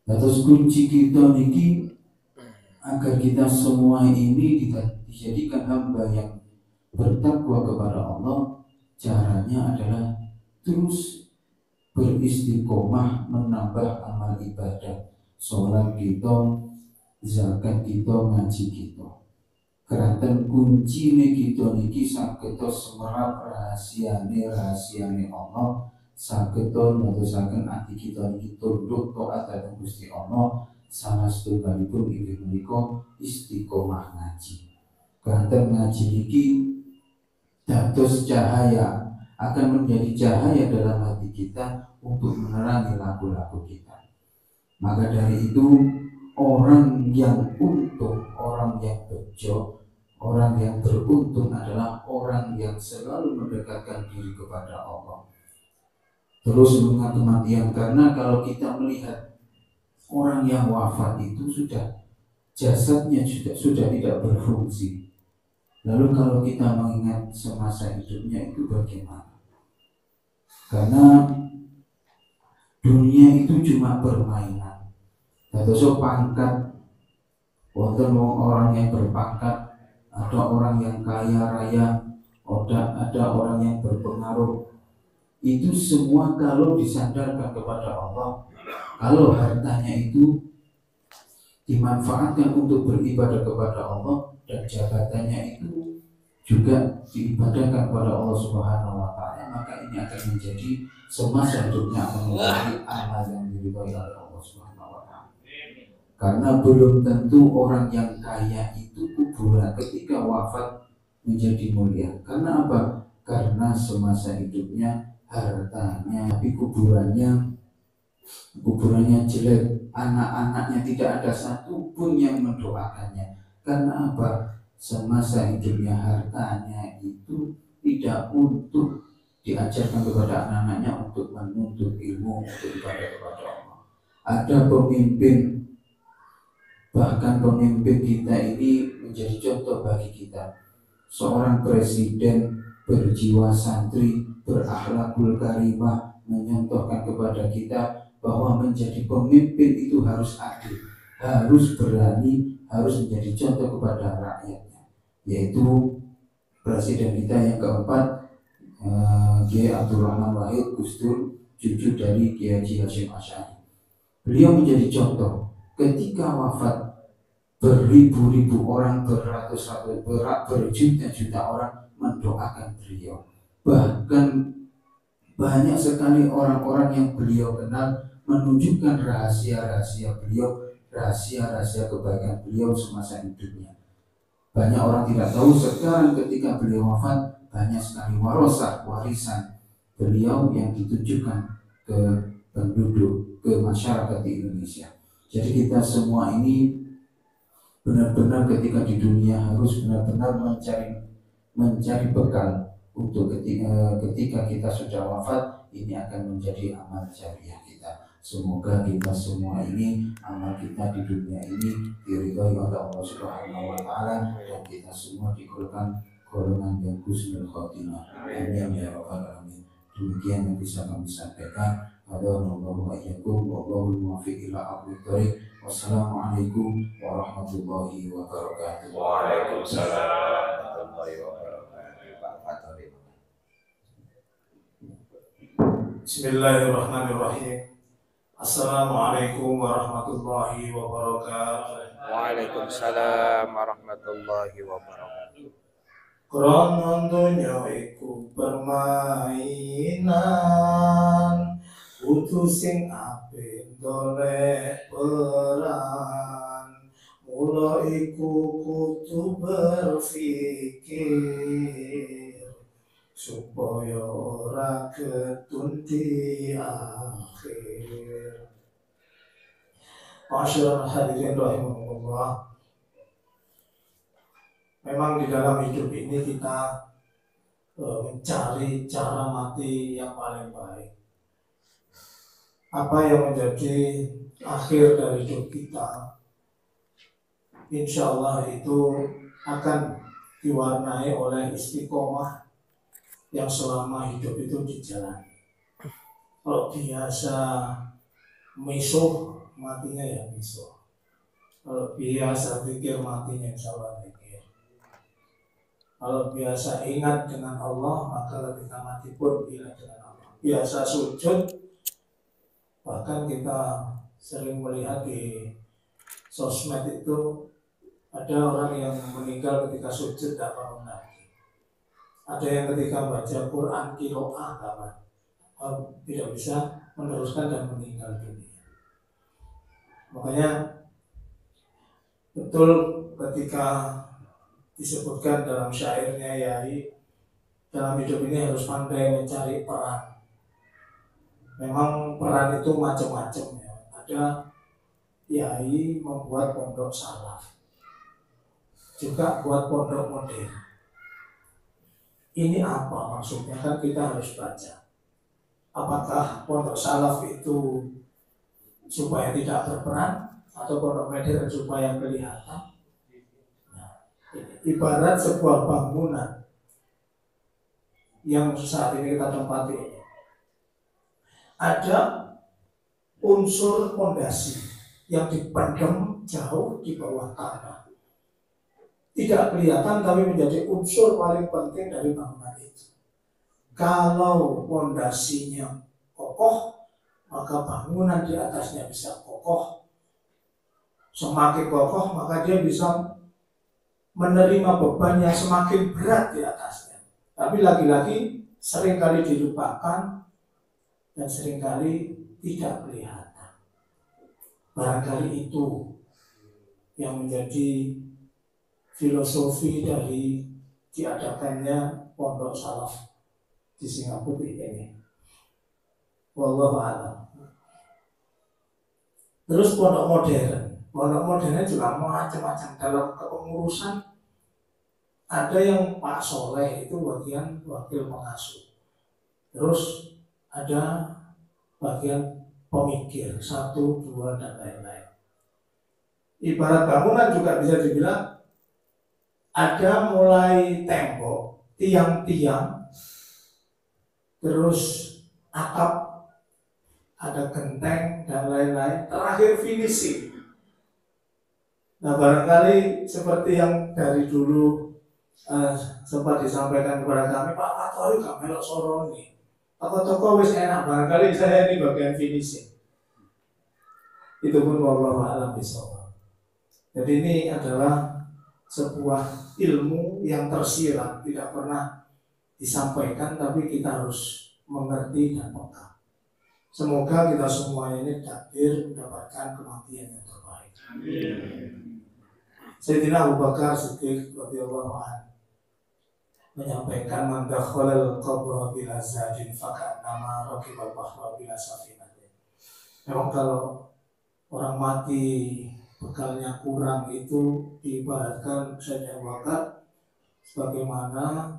Terus kunci kita niki agar kita semua ini dijadikan hamba yang bertakwa kepada Allah, caranya adalah terus beristiqomah menambah amal ibadah, sholat kita, zakat kita, ngaji kita. Keranten kuncine kita niki saged semerap rahasiane Allah, saged ndadosaken ati kita niki tunduk taat dhateng Gusti Allah. Salah setunggalipun inggih menika istiqomah ngaji. Keranten ngaji niki dados cahaya, akan menjadi cahaya dalam hati kita untuk menerangi laku-laku kita. Maka dari itu orang yang untung, orang yang bejo, orang yang beruntung adalah orang yang selalu mendekatkan diri kepada Allah. Terus mengingat kematian, karena kalau kita melihat orang yang wafat itu sudah jasadnya sudah tidak berfungsi. Lalu kalau kita mengingat semasa hidupnya itu bagaimana? Karena dunia itu cuma permainan. Dados pangkat, wonten orang yang berpangkat, ada orang yang kaya raya, ada orang yang berpengaruh. Itu semua kalau disandarkan kepada Allah, kalau hartanya itu dimanfaatkan untuk beribadah kepada Allah dan jabatannya itu juga diibadahkan kepada Allah Subhanahu wa Ta'ala, maka ini akan menjadi semasa hidupnya akan menjadi amal yang diridhoi oleh Allah Subhanahu wa Ta'ala. Karena belum tentu orang yang kaya itu kuburan ketika wafat menjadi mulia. Karena apa? Karena semasa hidupnya hartanya, tapi kuburannya jelek, anak-anaknya tidak ada satupun yang mendoakannya. Karena apa? Semasa hidupnya hartanya itu tidak untuk diajarkan kepada anak-anaknya untuk menuntut ilmu, untuk ibadah kepada Allah. Ada pemimpin, bahkan pemimpin kita ini menjadi contoh bagi kita. Seorang presiden berjiwa santri, berakhlakul karimah, menyontohkan kepada kita bahwa menjadi pemimpin itu harus adil, harus berani, harus menjadi contoh kepada rakyatnya. Yaitu presiden kita yang keempat, Kiai Abdul Rahman Wahid Gus Dur, cucu dari Kiai Haji Hashim Asy'ari. Beliau menjadi contoh. Ketika wafat, beribu-ribu orang, beratus-ratus, berjuta-juta orang mendoakan beliau. Bahkan banyak sekali orang-orang yang beliau kenal menunjukkan rahasia-rahasia beliau, rahasia-rahasia kebaikan beliau semasa hidupnya. Banyak orang tidak tahu sekarang ketika beliau wafat, banyak sekali warisan beliau yang ditunjukkan ke penduduk, ke masyarakat di Indonesia. Jadi kita semua ini benar-benar ketika di dunia harus benar-benar mencari bekal untuk ketika kita sudah wafat, ini akan menjadi amal jariah kita. Semoga kita semua ini, amal kita di dunia ini diridhoi oleh Allah Subhanahu wa Ta'ala, dan kita semua digolongkan golongan yang husnul khotimah. Amin ya rabbal alamin. Demikian yang bisa kami sampaikan. Allahu a'lam wallahul muwaffiq ila aqwamit thoriq. Wassalamualaikum warahmatullahi wabarakatuh. Waalaikumsalam warahmatullahi wabarakatuh. Pak Faturi. Bismillahirrahmanirrahim. Assalamualaikum warahmatullahi wabarakatuh. Waalaikumsalam warahmatullahi wabarakatuh. Krono donya iku permainan, kudu sing apik golek peran. Mula iku kudu berpikir supaya ora ketun di akhir. Masyaallah hadirin rahimahullah. Memang di dalam hidup ini kita mencari cara mati yang paling baik. Apa yang menjadi akhir dari hidup kita, insya Allah itu akan diwarnai oleh istiqomah yang selama hidup itu dijalani. Kalau biasa misuh, matinya ya misuh. Kalau biasa pikir, matinya insya Allah pikir. Kalau biasa ingat dengan Allah, maka ketika mati pun ingat dengan Allah. Biasa sujud, bahkan kita sering melihat di sosmed itu ada orang yang meninggal ketika sujud tak bangun lagi. Ada yang ketika baca Quran qiraah tidak bisa meneruskan dan meninggal dunia. Makanya betul ketika disebutkan dalam syairnya Yai, dalam hidup ini harus pandai mencari peran. Memang peran itu macam-macam ya. Ada Yai membuat pondok salaf, juga buat pondok modern. Ini apa maksudnya? Kan kita harus baca. Apakah pondok salaf itu supaya tidak berperan, atau pondok modern supaya kelihatan? Ibarat sebuah bangunan yang saat ini kita tempati ini, ada unsur fondasi yang dipendam jauh di bawah tanah, tidak kelihatan tapi menjadi unsur paling penting dari bangunan itu. Kalau fondasinya kokoh, maka bangunan di atasnya bisa kokoh. Semakin kokoh, maka dia bisa menerima beban yang semakin berat di atasnya. Tapi lagi-lagi seringkali dilupakan dan seringkali tidak kelihatan. Barangkali itu yang menjadi filosofi dari diadakannya pondok salaf di Singapura ini. Wallahu a'lam. Terus pondok modern juga macam-macam dalam kepengurusan. Ada yang Pak Soleh itu bagian wakil pengasuh. Terus ada bagian pemikir, 1, 2 dan lain-lain. Ibarat bangunan juga bisa dibilang ada mulai tembok, tiang-tiang, terus atap, ada genteng dan lain-lain, terakhir finishing. Nah barangkali seperti yang dari dulu sempat disampaikan kepada kami, Pak Fatori gak melok soroni, toko-toko wis enak, barangkali saya ini bagian finishing. Itu pun wallahu a'lam bishawab. Jadi ini adalah sebuah ilmu yang tersirat, tidak pernah disampaikan, tapi kita harus mengerti dan peka. Semoga kita semua ini takdir mendapatkan kematian yang terbaik. Sayyidina Abu Bakar Siddiq radhiyallahu anhu menyampaikan, man dakhalal qabra bila zadin fakannama raqibal bahra bila safinatin. Memang kalau orang mati bekalnya kurang itu diibaratkan Sayyidina Abu Bakar sebagaimana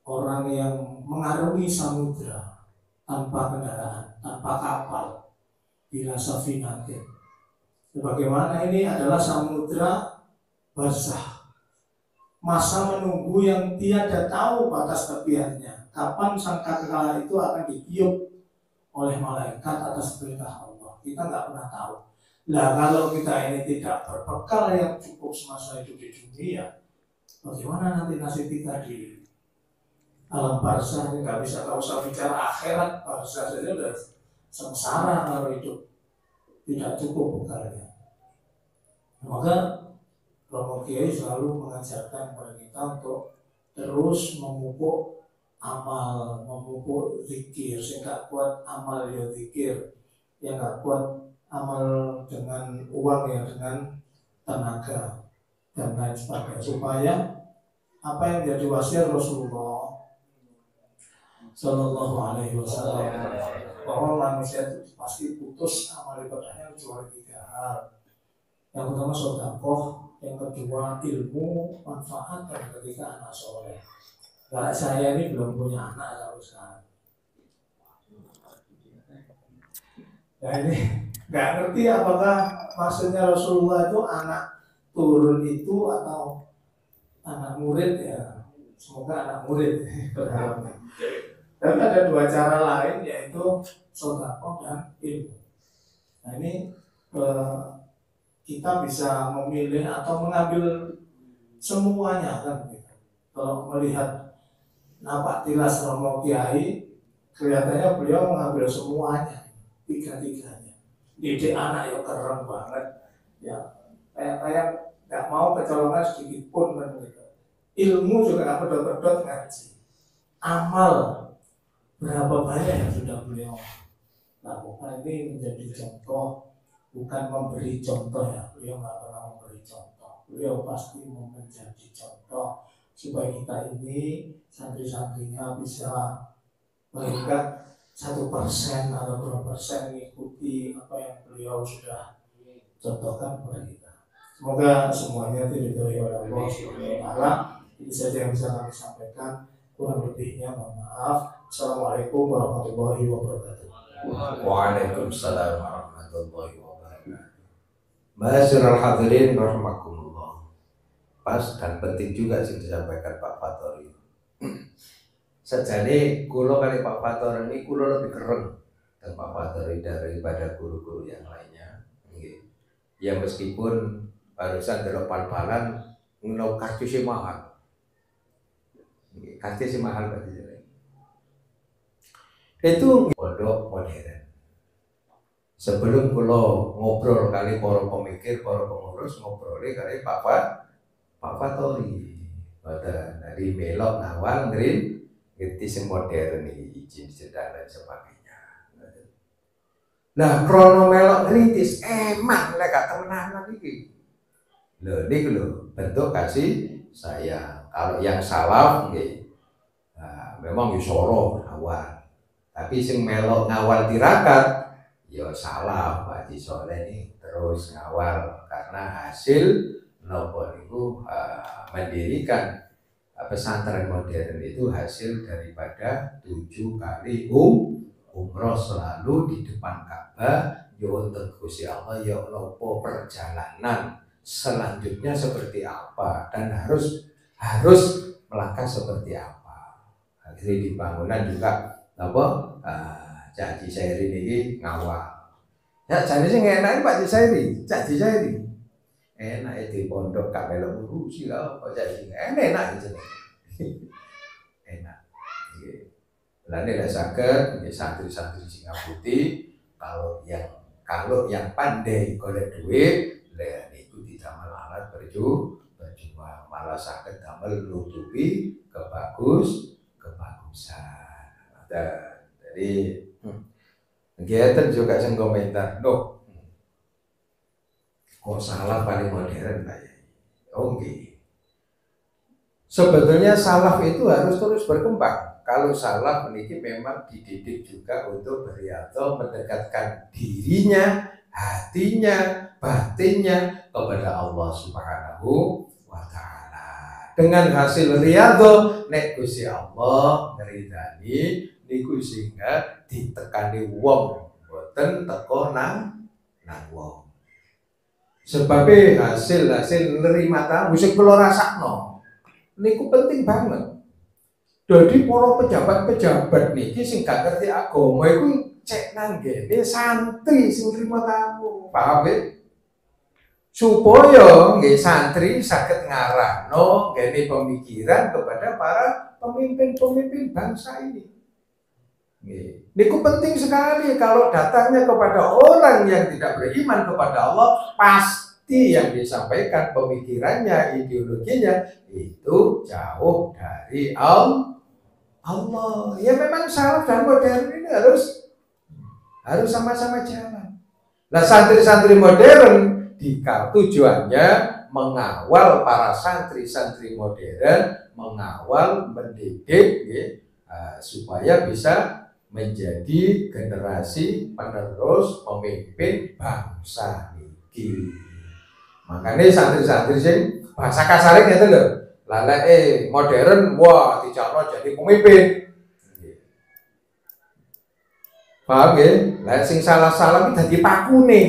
orang yang mengarungi samudra tanpa kendaraan, tanpa kapal, bila safinatin. Sebagaimana ini adalah samudra basah, masa menunggu yang tiada tahu batas tepiannya, kapan sangkakala itu akan ditiup oleh malaikat atas perintah Allah. Kita nggak pernah tahu. Nah kalau kita ini tidak berbekal yang cukup semasa hidup di dunia, bagaimana nanti nasib kita di alam barzah? Ini nggak usah bicara akhirat, barzah saja udah sengsara kalau hidup tidak cukup bekalnya. Maka Romo Kiai selalu mengajarkan kepada kita untuk terus memupuk amal, memupuk zikir. Sehingga kuat amal ya zikir, yang nggak kuat amal dengan uang ya dengan tenaga dan lain sebagainya, supaya apa yang jadi wasiat Rasulullah Sallallahu Alaihi Wasallam bahwa manusia itu pasti putus amal ibadahnya kecuali 3 hal. Yang pertama sedekah, yang kedua ilmu manfaat, dan ketiga anak soleh. Nah, saya ini belum punya anak sampai sekarang. Nah ini nggak ngerti apakah maksudnya Rasulullah itu anak turun itu atau anak murid ya. Semoga anak murid berharapnya. Dan ada 2 cara lain, yaitu sedekah dan ilmu. Nah ini kita bisa memilih atau mengambil semuanya kan gitu. Kalau melihat napak tilas Romo Kiai, kelihatannya beliau mengambil semuanya, 3-tiganya. Didik anak ya keren banget, ya kayak nggak mau kecolongan sedikit pun kan gitu. Ilmu juga nggak pedot-pedot ngaji. Amal berapa banyak yang sudah beliau lakukan, ini menjadi contoh. Bukan memberi contoh ya, beliau nggak pernah memberi contoh. Beliau pasti mau menjadi contoh supaya kita ini santri-santrinya bisa meningkat 1% atau 2% mengikuti apa yang beliau sudah contohkan kepada kita. Semoga semuanya diridhoi oleh Allah Subhanahu wa taala. Ini saja yang bisa kami sampaikan. Kurang lebihnya mohon maaf. Assalamualaikum warahmatullahi wabarakatuh. Waalaikumsalam warahmatullahi wabarakatuh. Masyarul hadirin rahimakumullah. Pas dan penting juga sih disampaikan Pak Fatori. Sejane kula kali Pak Fatori ini kula lebih keren dan Pak Fatori daripada guru-guru yang lainnya. Ya meskipun barusan delok pal-palan ngono kartusnya mahal. Kartusnya mahal berarti. Itu pondok modern. Sebelum kula ngobrol kali para pemikir, para pengurus, ngobrol kali Pak Fatori. Dari melok ngawal ngrin ngerti sing modern iki izin sedang dan sebagainya. Nah, krono melok ngritis emang lek gak temenan iki. Lho niku lho bentuk kasih sayang. Kalau yang salaf nggih. Nah, memang yusoro awal. Tapi sing melok ngawal tirakat ya salah Pak Haji Soleh ini terus ngawal karena hasil nopo itu mendirikan pesantren modern itu hasil daripada 7 kali umroh selalu di depan Ka'bah. Ya untuk Gusti Allah, ya nopo perjalanan selanjutnya seperti apa dan harus melangkah seperti apa. Akhirnya di bangunan juga apa Cak Haji Sairi ini ngawal. Ya jadi sih enak Pak Haji Sairi, Cak Haji Sairi enak di pondok gak melok ngurusi lah apa Cak Haji enak aja enak. Lalu ada sakit santri-santri Singa Putih kalau yang pandai golek duit, lah itu tidak alat berjuang, malah sakit damel nutupi kebagusan. Jadi kegiatan juga saya komentar, no, kok salah paling modern Pak ya? Oke. Sebetulnya salaf itu harus terus berkembang. Kalau salaf ini memang dididik juga untuk beriadah mendekatkan dirinya, hatinya, batinnya kepada Allah Subhanahu wa Ta'ala. Dengan hasil riyadhah nek Gusti Allah ngridani niku sehingga ditekani wong boten teko nang wong. Sebab hasil nerima tamu sing kula rasakno niku penting banget. Jadi para pejabat-pejabat niki sing gak ngerti agama iku cek nang ngene santri sing nerima tamu. Paham ya? Supaya nggih santri saged ngarahno ngene pemikiran kepada para pemimpin-pemimpin bangsa ini. Niku penting sekali kalau datangnya kepada orang yang tidak beriman kepada Allah, pasti yang disampaikan pemikirannya, ideologinya itu jauh dari Allah. Ya memang salaf dan modern ini harus sama-sama jalan. Nah santri-santri modern tujuannya mengawal para santri-santri modern, mengawal, mendidik supaya bisa menjadi generasi penerus pemimpin bangsa niki. Makanya santri-santri sing bahasa kasar ngeten lho. Lala modern wah dicarno jadi pemimpin. Paham ya? Lah sing salah-salah iki dadi pakune.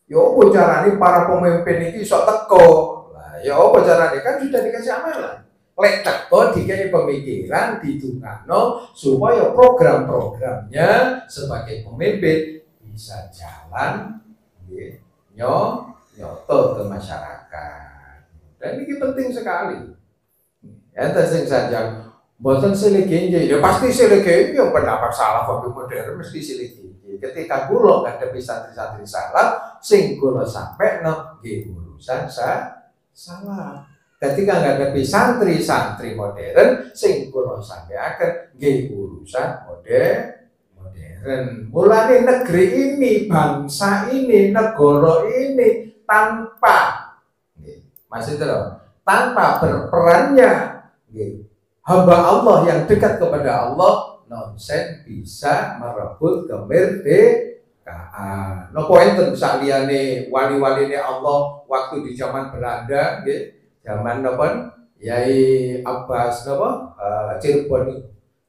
Ya apa carane para pemimpin iki iso teko? Lah ya apa carane kan sudah dikasih amalan. Lek teko dikai pemikiran didungakno supaya program-programnya sebagai pemimpin bisa jalan nyoto ke masyarakat. Dan ini penting sekali. Ya sing saja boten silih genje, ya pasti silih genje yang pendapat salah waktu modern mesti silih genje. Ketika kula ngadepi santri-santri salah, sing kula sampekno nggih urusan salah. Ketika ngadepi santri-santri modern, sing kula sampaiaken nggih urusan modern. Mulane negeri ini, bangsa ini, negara ini tanpa masih terus tanpa berperannya hamba Allah yang dekat kepada Allah nonsen bisa merebut kemerdekaan. No enten saliyane wali-waline Allah waktu di zaman Belanda zaman napa Yai Abbas napa Cirebon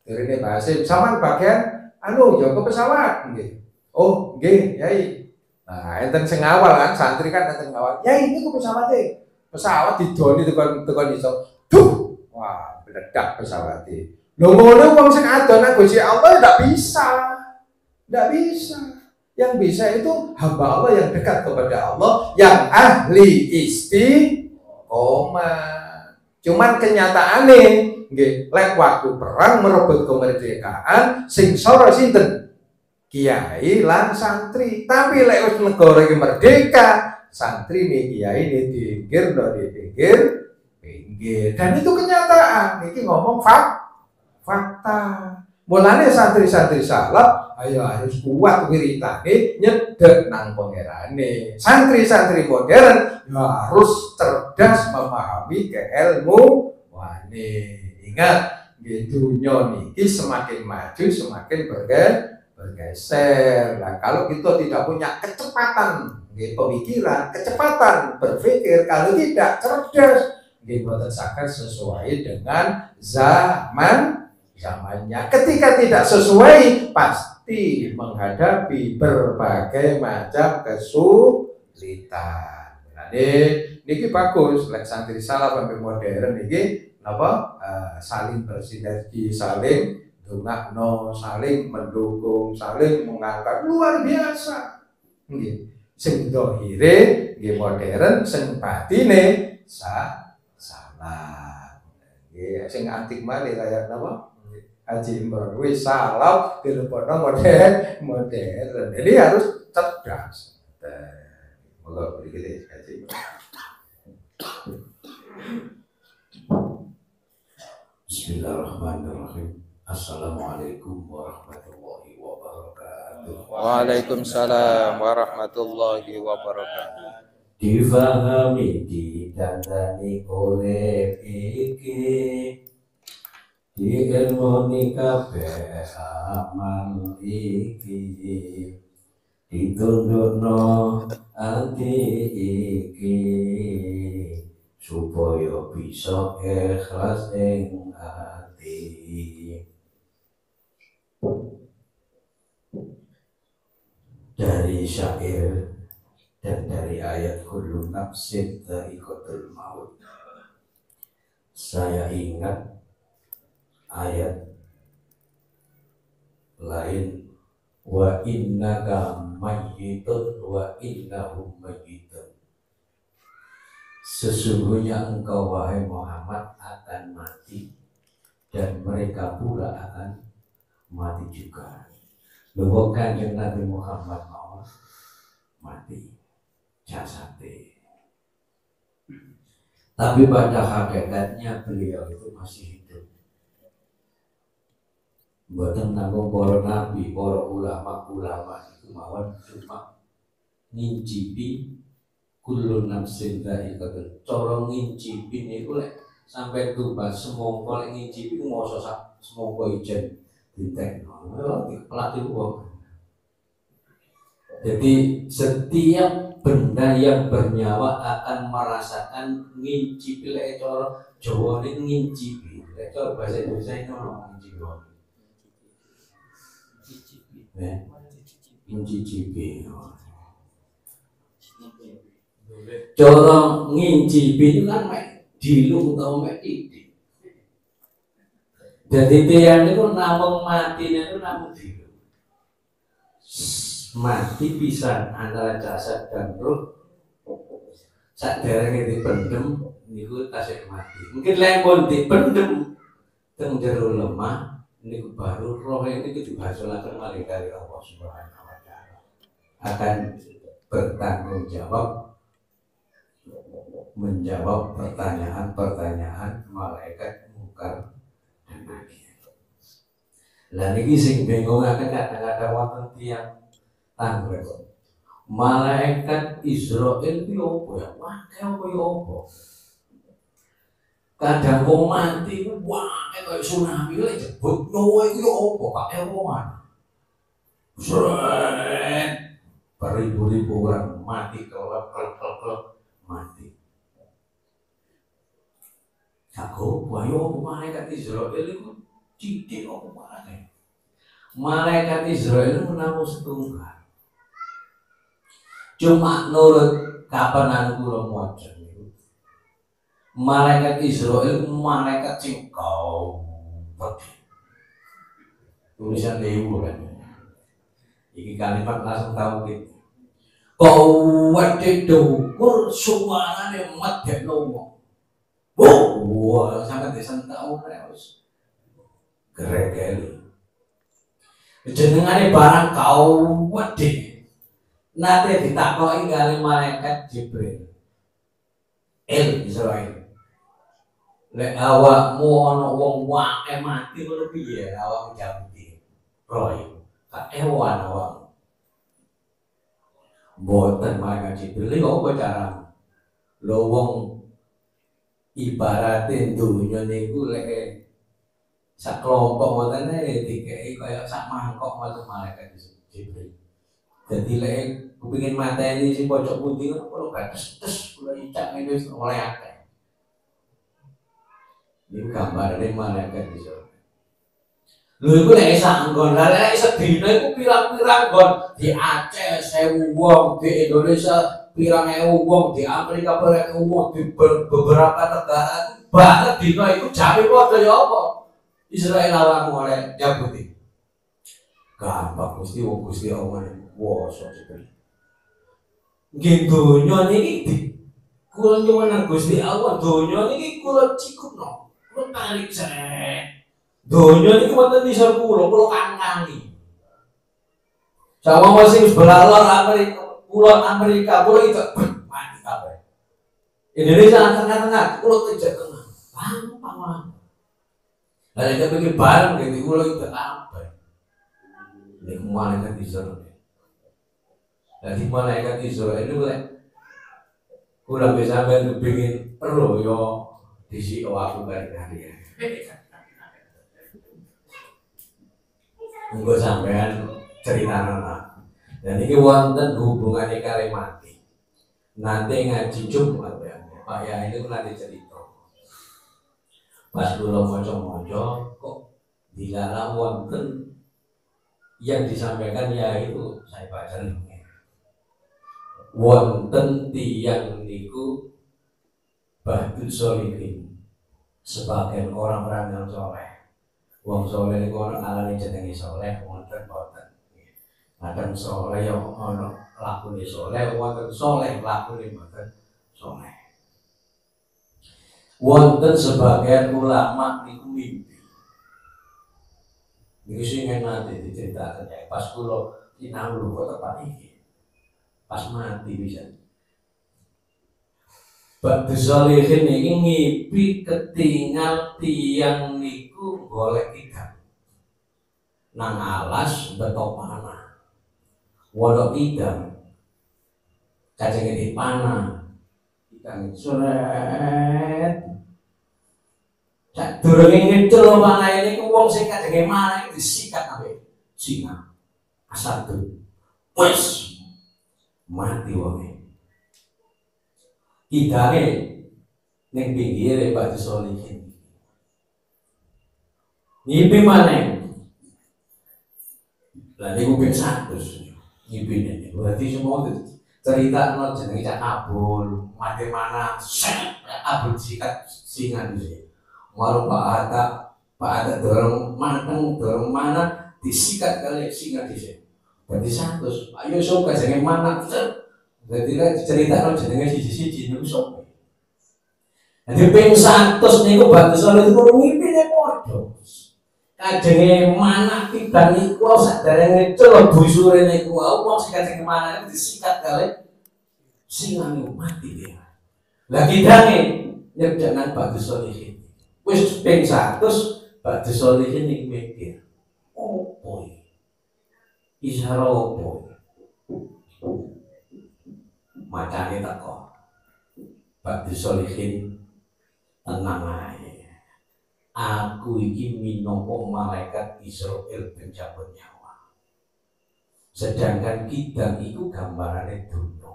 direne bahasa sampean bagian jaga pesawat nggih. Oh nggih Yai. Nah enten sing ngawal kan santri kan enten ngawal. Yai niku pesawate. Pesawat didoni tekan iso. Duh, wah meledak pesawat iki. Lho ngono wong sing adonan Gusti Allah ndak bisa. Ndak bisa. Yang bisa itu hamba Allah yang dekat kepada Allah, yang ahli istiqomah. Cuman kenyataane nggih, lek waktu perang merebut kemerdekaan sing sora sinten? Kiai lan santri. Tapi lek wis negara iki merdeka, santri nih kiai ini dipinggir dan itu kenyataan. Ini ngomong fakta. Mulane santri-santri salaf ayo harus kuat wiritane nyedek nang pangerane. Santri-santri modern ya harus cerdas memahami keilmuane. Ingat, dunia niki semakin maju semakin bergeser. Nah, kalau kita tidak punya kecepatan pemikiran, kecepatan berpikir, kalau tidak cerdas, boten saged sesuai dengan zamannya. Ketika tidak sesuai, pasti menghadapi berbagai macam kesulitan. Nah, niki bagus, lek santri salaf sampai modern niki apa saling bersinergi, saling dongakno, saling mendukung, saling mengangkat, luar biasa. Nggih. Sing dohire nggih modern, sing batine salah. Nggih, sing antik malih kaya napa? Haji Imron wis salaf dilebokno modern. Jadi harus cerdas. Monggo mriki Haji Imron. Bismillahirrahmanirrahim. Assalamualaikum warahmatullahi wabarakatuh. Waalaikumsalam warahmatullahi wabarakatuh. Difahami ditandani oleh iki, diilmuni kabeh amal iki, ditundukno ati iki, supaya bisa ikhlas ing ati. Dari syair dan dari ayat kullu nafsin dha'iqatul maut, saya ingat ayat lain, wa innaka mayyitun wa innahum mayyitun. Sesungguhnya engkau wahai Muhammad akan mati dan mereka pula akan mati juga. Bukan yang Nabi Muhammad mau mati jasade, tapi pada hakikatnya beliau itu masih hidup. Mboten nanggung para nabi, para ulama itu mawon cuma ngincipi kullu nafsin dha'iqatul. Cara ngincipi niku lek sampai tumbas semongko lek ngincipi mosok semongko ijen ditekno. Pelatih wong. Jadi setiap benda yang bernyawa akan merasakan ngincipi, lek cara Jawa ini ngincipi, lek cara bahasa Indonesia itu ngincipi. Ngincipi. Cara ngincipi itu kan mek dilung atau mek titik. Jadi tiang itu namung mati itu namung dilung. Mati pisan antara jasad dan roh. Sak derenge dipendem niku tasik mati. Mungkin lempun dipendem teng jero lemah niku baru roh ini dibasulaken malih kali Allah Subhanahu wa taala. Akan bertanggung jawab menjawab pertanyaan-pertanyaan malaikat mungkar dan nakir. Lah niki sing bingungaken kadang-kadang wonten tiyang tanggrek. Malaikat Israel itu apa ya? Wah, apa ya apa? Kadang wong mati ku wah kayak tsunami lek jebut nyawa iku ya apa? Kak ewoan. Sret. Beribu-ribu orang mati kelep mati. Aku bayo malaikat Israel itu cidik apa malaikat? Malaikat Israel itu namung setunggal. Cuma nurut kapanan kula maca niku. Malaikat Israel malaikat sing kau tulisan Dewa kan. Iki kalimat langsung tahu gitu. Kau wate dukur suarane medhekno wong. Wah, sangat disentau terus. Geregel. Jenengane barang kau wate. Nate ditakoki kali malaikat Jibril. Israil. Lek awakmu ana wong wae mati ngono piye awakmu jabuti. Roy, tak ewan awakmu. Mboten malaikat Jibril iki apa caramu? Lho wong ibarate dunya niku lek sak kelompok ngoten ae dikeki kaya sak mangkok macam malaikat Jibril. Dadi lek kepengin mateni sing pojok pundi kula gates-tes kula icak ngene wis oleh akeh. Ini gambarnya malaikat di sana. Lho iku lek sak nggon, lek sedina iku pirang-pirang nggon di Aceh 1000 wong, di Indonesia pirang ewu wong, di Amerika pirang ewu wong, di beberapa negara banget dina iku jame padha ya apa? Israel lawan oleh Yahudi. Gampang Gusti wong Gusti Allah kuwasa sekali. Nggih donya niki kula nyuwun Gusti Allah donya niki kula cikupno. Kula tarik seret. Donya niki wonten isor kula kangkangi. Sama masih wis belalor Amerika, kula itu mati kabeh. Indonesia tengah-tengah, kula tidak tengah. Gampang. Lah nek pikir bareng gitu kula itu apa? Nek malaikat Israel. Dari malaikat Israel itu kula bisa kepengin ero yo disi aku kali-kali. Engko sampean critanana. Dan ini wonten hubungannya kali mati. Nanti ngaji Jumat ya, Pak ya itu nanti cerita. Pas kula maca-maca kok dilarang wonten yang disampaikan ya itu saya baca nih. Wonten tiyang niku Ba'dul Sholihin sebagian orang-orang yang soleh. Wong soleh niku ana alane jenenge soleh, wonten boten. Kadang soleh yang ana lakune soleh, wonten soleh lakune boten soleh. Wonten sebagian ulama niku mimpi. Niku sing nanti diceritakan ya pas kula sinau kok tepat iki. Pas mati bisa. Ba'dul Sholihin iki ngipi ketinggal tiang niku golek ikan. Nang alas betok panah. Wodok ikan. Cacing di panah. Ikan suret. Cak durunge ngecel panah ini ku wong sing kadenge manah disikat ambek singa. Asal tuh. Wes mati wonge. Idane ning pinggire Ba'dul Sholihin. Ngipi maneh. Lah niku ping 100 ngipine. Berarti semua cerita no jenenge Cak Abul, mati mana Abul sikat singa dise. Maru Pak Ada dorong mateng, dorong mana disikat kali singa dise. Berarti 100. Ayo sok jenenge mana. Jadi cerita no jenenge siji-siji niku sok. Jadi ping 100 niku Ba'dul Sholihin niku ngipine padha. Kajenge mana tiban niku saderenge celok busure niku wong sing kajenge mana disikat kali singa niku mati dia. Lah kidange nyedhakan Ba'dul Sholihin. Wis ping 100 Ba'dul Sholihin niku mikir. Opo iki? Isara opo? Macane teko. Ba'dul Sholihin tenang ae. Aku iki minangka malaikat Israel pencabut nyawa. Sedangkan kidang iku gambarane donya.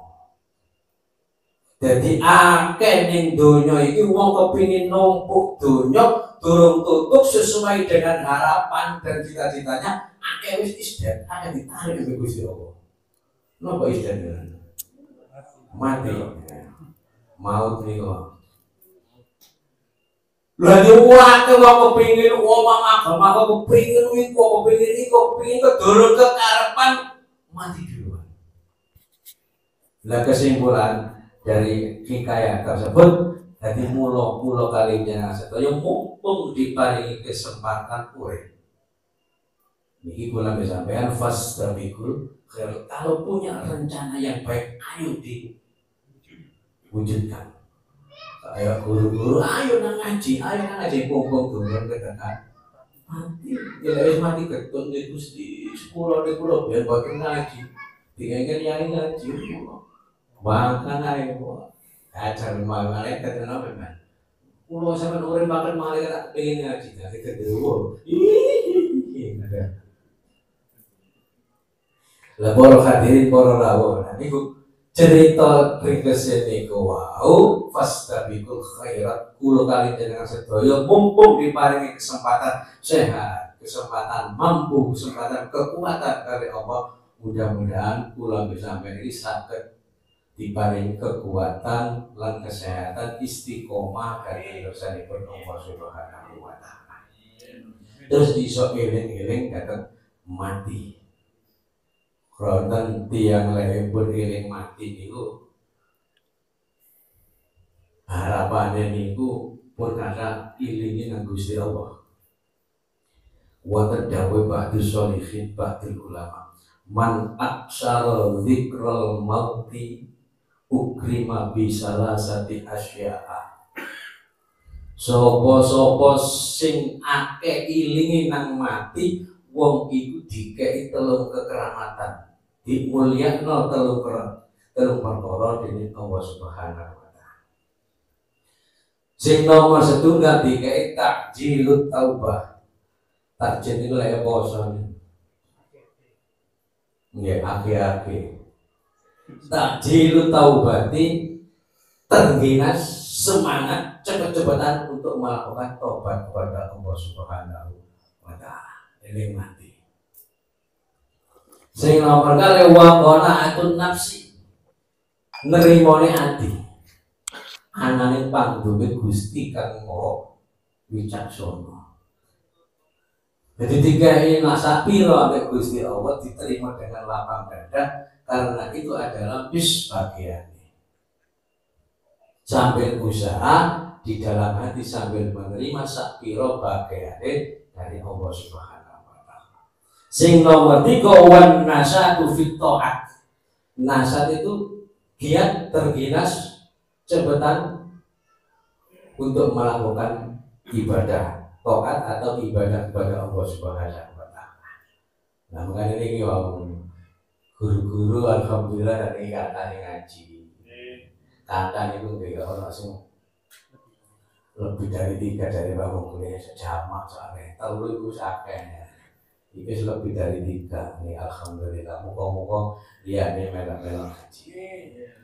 Jadi akeh ning donya iki wong kepengin numpuk donya durung tutup sesuai dengan harapan dan cita-citanya, akeh wis isdat, akeh ditarik ke Gusti Allah. Napa isdat? Mati. Maut niku. Lah yo wae wong kepengin omong agama kepengin iku kepengin kedurung kekarepan mati duluan. Lah kesimpulan dari hikayat tersebut jadi mula kalinya sedaya mumpung diparingi kesempatan urip. Niki kula sampeyan fastabikul khair. Kalau punya rencana yang baik ayo diwujudkan. Ayo guru-guru, ayo nang ngaji pompong durung ketekan. Mati, ya mati ketun di Gusti sekolah di pulau biar bagian ngaji. Dingin yang ngaji, makan ayo. Ajar malaikat kenapa man? Kulo sampean urip banget malih tak pengen ngaji dari kedua. Ada. Lah para hadirin para rawuh niku cerita ringkesé niku wau fastabiqul khairat kula kali jenengan sedaya mumpung diparingi kesempatan sehat, kesempatan mampu, kesempatan kekuatan kali Allah, mudah-mudahan kula bisa sampai saged diparingi kekuatan lan kesehatan istiqomah dari dosanipun Allah Subhanahu wa taala. Terus iso eling-eling datang mati. Kronten tiang lehipun eling mati niku harapane niku pun ada ilingi nang Gusti Allah. Wonten dawuh ba'du sholihin ba'dul ulama. Man aksara dzikral mauti ukrima bisalasati asya'a. Sapa-sapa sing akeh ilingi nang mati wong iku dikei telung kekeramatan. Dimulyakno telung perkara dening Allah Subhanahu wa taala. Sing nomor setunggal dikei takjilut taubah. Takjil itu lek basa. Nggih aki-aki. Takjilut taubati terginas semangat cepet-cepetan untuk melakukan tobat kepada Allah Subhanahu wa taala. Eling mati. Sing nomor kali waqona atun nafsi nerimone ati anane pangduwe Gusti kang Maha wicaksana. Jadi tiga ini nasapiro ambek Gusti Allah diterima dengan lapang dada karena itu adalah bagiannya. Sambil usaha di dalam hati sambil menerima sapiro bagiannya dari Allah Subhanahu. Sing nomor 3 wan nasatu fit taat. Nasat itu giat terginas cepetan untuk melakukan ibadah taat atau ibadah kepada Allah Subhanahu wa taala. Nah, makanya ini guru-guru alhamdulillah dari kata ngaji. Kata itu enggak langsung lebih dari 3 dari bangun kuliah sejamak soalnya. Tahu itu sakit. Itu lebih dari 3 nih alhamdulillah. Muka-muka dia nih melak-melak ngaji.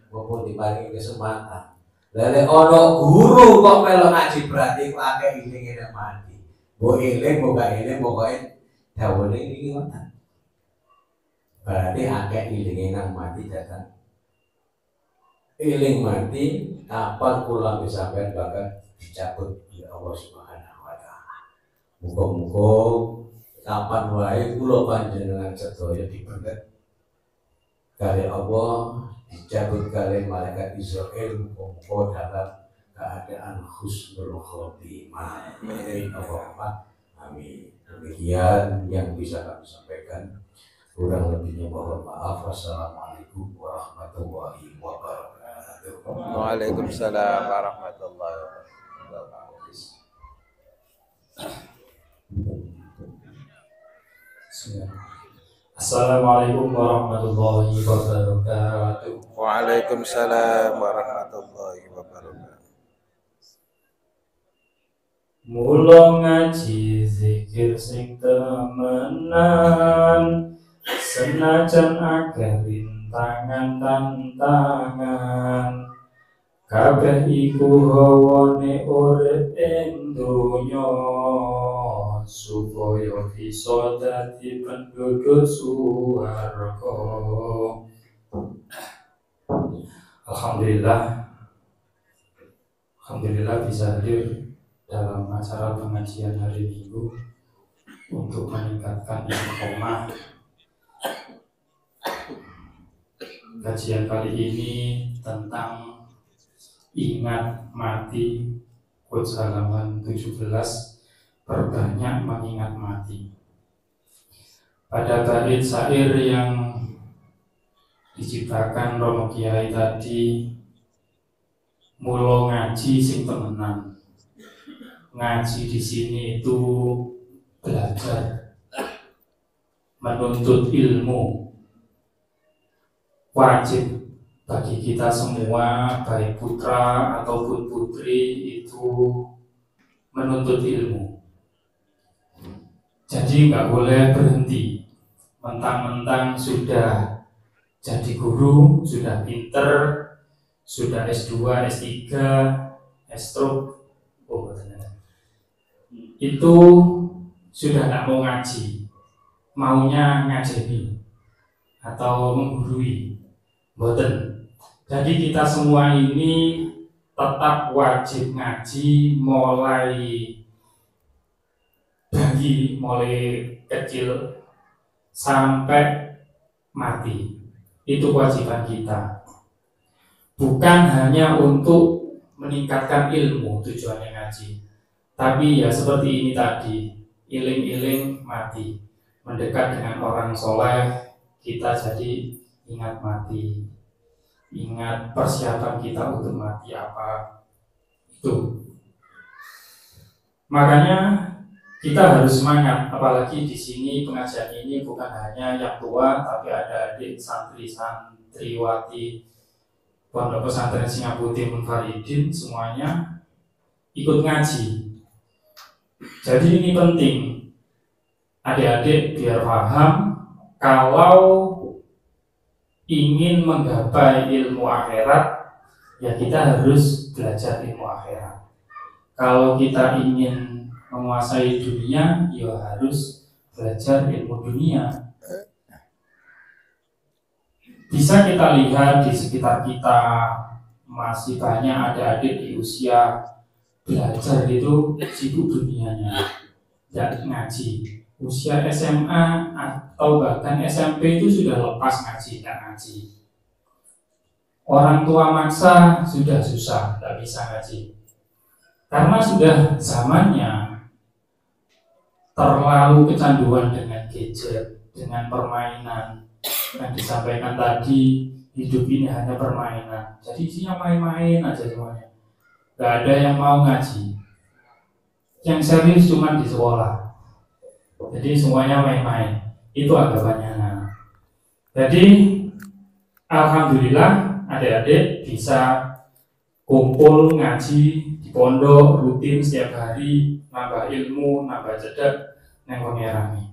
Mumpung diparingi kesempatan. Lalu ono guru kok melok ngaji berarti pakai iling yang mati. Bo iling, boga iling, pokoknya dawuh ini ngoten. Berarti akeh iling yang mati datang. Iling mati kapan kula bisa sampai bakal dicabut oleh Allah Subhanahu wa taala. Muga-muga kapan wae kula panjenengan sedaya diberkati kali Allah dicabut kali malaikat Israel muga dalam keadaan husnul khotimah. Amin Allahumma amin. Demikian yang bisa kami sampaikan, kurang lebihnya mohon maaf. Wassalamualaikum warahmatullahi wabarakatuh. Waalaikumsalam warahmatullahi wabarakatuh. Assalamualaikum warahmatullahi wabarakatuh. Waalaikumsalam warahmatullahi wabarakatuh. Mula ngaji zikir sing temenan, senajan akeh rintangan tantangan. Kabeh iku hawane urip ing donya, supaya bisa dadi penduduk swarga. Alhamdulillah bisa hadir dalam acara pengajian hari Minggu untuk meningkatkan istiqomah. Kajian kali ini tentang ingat mati, quotes halaman 17, perbanyak mengingat mati. Pada bait syair yang diciptakan Romo Kiai tadi, mulo ngaji sing temenan. Ngaji di sini itu belajar, menuntut ilmu, wajib bagi kita semua, baik putra ataupun putri, itu menuntut ilmu. Jadi nggak boleh berhenti. Mentang-mentang sudah jadi guru, sudah pinter, sudah S2, S3, S-Stroke, itu sudah nggak mau ngaji, maunya ngajeni atau menggurui. Boten. Jadi kita semua ini tetap wajib ngaji mulai bayi, mulai kecil sampai mati. Itu kewajiban kita. Bukan hanya untuk meningkatkan ilmu tujuannya ngaji, tapi ya seperti ini tadi, iling-iling mati. Mendekat dengan orang soleh, kita jadi ingat mati, ingat persiapan kita untuk mati apa itu. Makanya kita harus semangat, apalagi di sini pengajian ini bukan hanya yang tua, tapi ada adik santri santriwati Pondok Pesantren Singaputi Munfaridin, semuanya ikut ngaji. Jadi ini penting, adik-adik biar paham kalau ingin menggapai ilmu akhirat, ya kita harus belajar ilmu akhirat. Kalau kita ingin menguasai dunia, ya harus belajar ilmu dunia. Bisa kita lihat di sekitar kita, masih banyak adik-adik di usia belajar itu sibuk dunianya, tidak ngaji. Usia SMA atau bahkan SMP itu sudah lepas ngaji, tidak ngaji. Orang tua maksa sudah susah, tidak bisa ngaji. Karena sudah zamannya terlalu kecanduan dengan gadget, dengan permainan. Yang disampaikan tadi, hidup ini hanya permainan. Jadi isinya main-main aja semuanya. Tidak ada yang mau ngaji. Yang serius cuma di sekolah. Jadi semuanya main-main. Itu agamanya. Jadi alhamdulillah adik-adik bisa kumpul ngaji di pondok rutin setiap hari, nambah ilmu, nambah cedek, neng pengerami.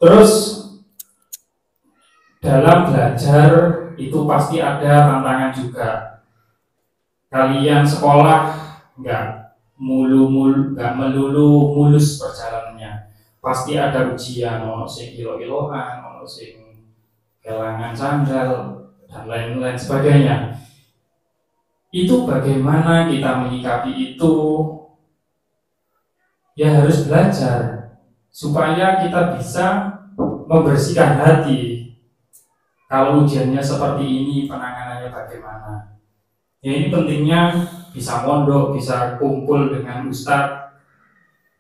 Terus dalam belajar itu pasti ada tantangan juga. Kalian sekolah nggak melulu mulus perjalanannya. Pasti ada ujian, ono sing ilo-iloan, ono sing kelangan sandal dan lain-lain sebagainya. Itu bagaimana kita menyikapi itu? Ya harus belajar supaya kita bisa membersihkan hati. Kalau ujiannya seperti ini, penanganannya bagaimana? Ya ini pentingnya bisa mondok, bisa kumpul dengan ustadz,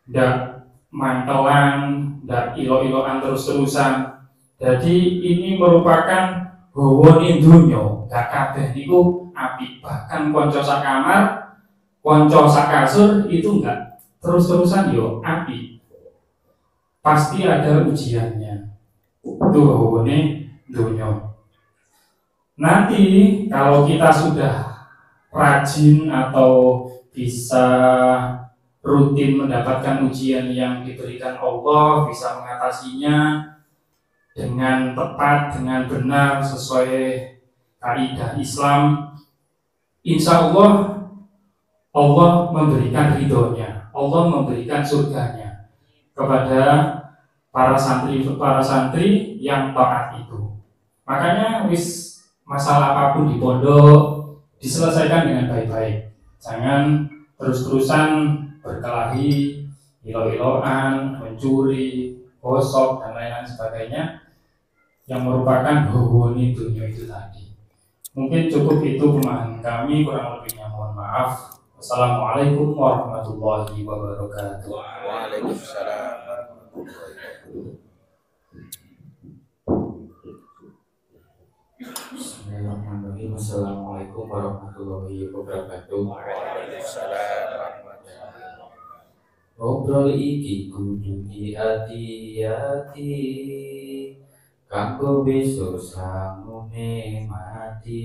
ndak mantelan, ndak ilo-iloan terus-terusan. Jadi ini merupakan hawani dunyo, gak kabeh niku apik. Bahkan konco sakamar, konco sakasur itu enggak terus-terusan yo apik. Pasti ada ujiannya. Itu hawani dunyo. Nanti kalau kita sudah rajin atau bisa rutin mendapatkan ujian yang diberikan Allah, bisa mengatasinya dengan tepat, dengan benar, sesuai kaidah Islam, insya Allah Allah memberikan ridhonya, Allah memberikan surganya kepada para santri yang taat itu. Makanya masalah apapun di pondok diselesaikan dengan baik-baik. Jangan terus-terusan berkelahi, ilo-iloan, mencuri, gosok dan lain-lain sebagainya yang merupakan hawani dunia itu tadi. Mungkin cukup itu pemahaman kami, kurang lebihnya mohon maaf. Wassalamualaikum warahmatullahi wabarakatuh. Waalaikumsalam warahmatullahi wabarakatuh. Bismillahirrahmanirrahim. Assalamualaikum warahmatullahi wabarakatuh. Waalaikumsalam warahmatullahi wabarakatuh. Ngobrol iki kudu hati-hati, kanggo besok sangune mati.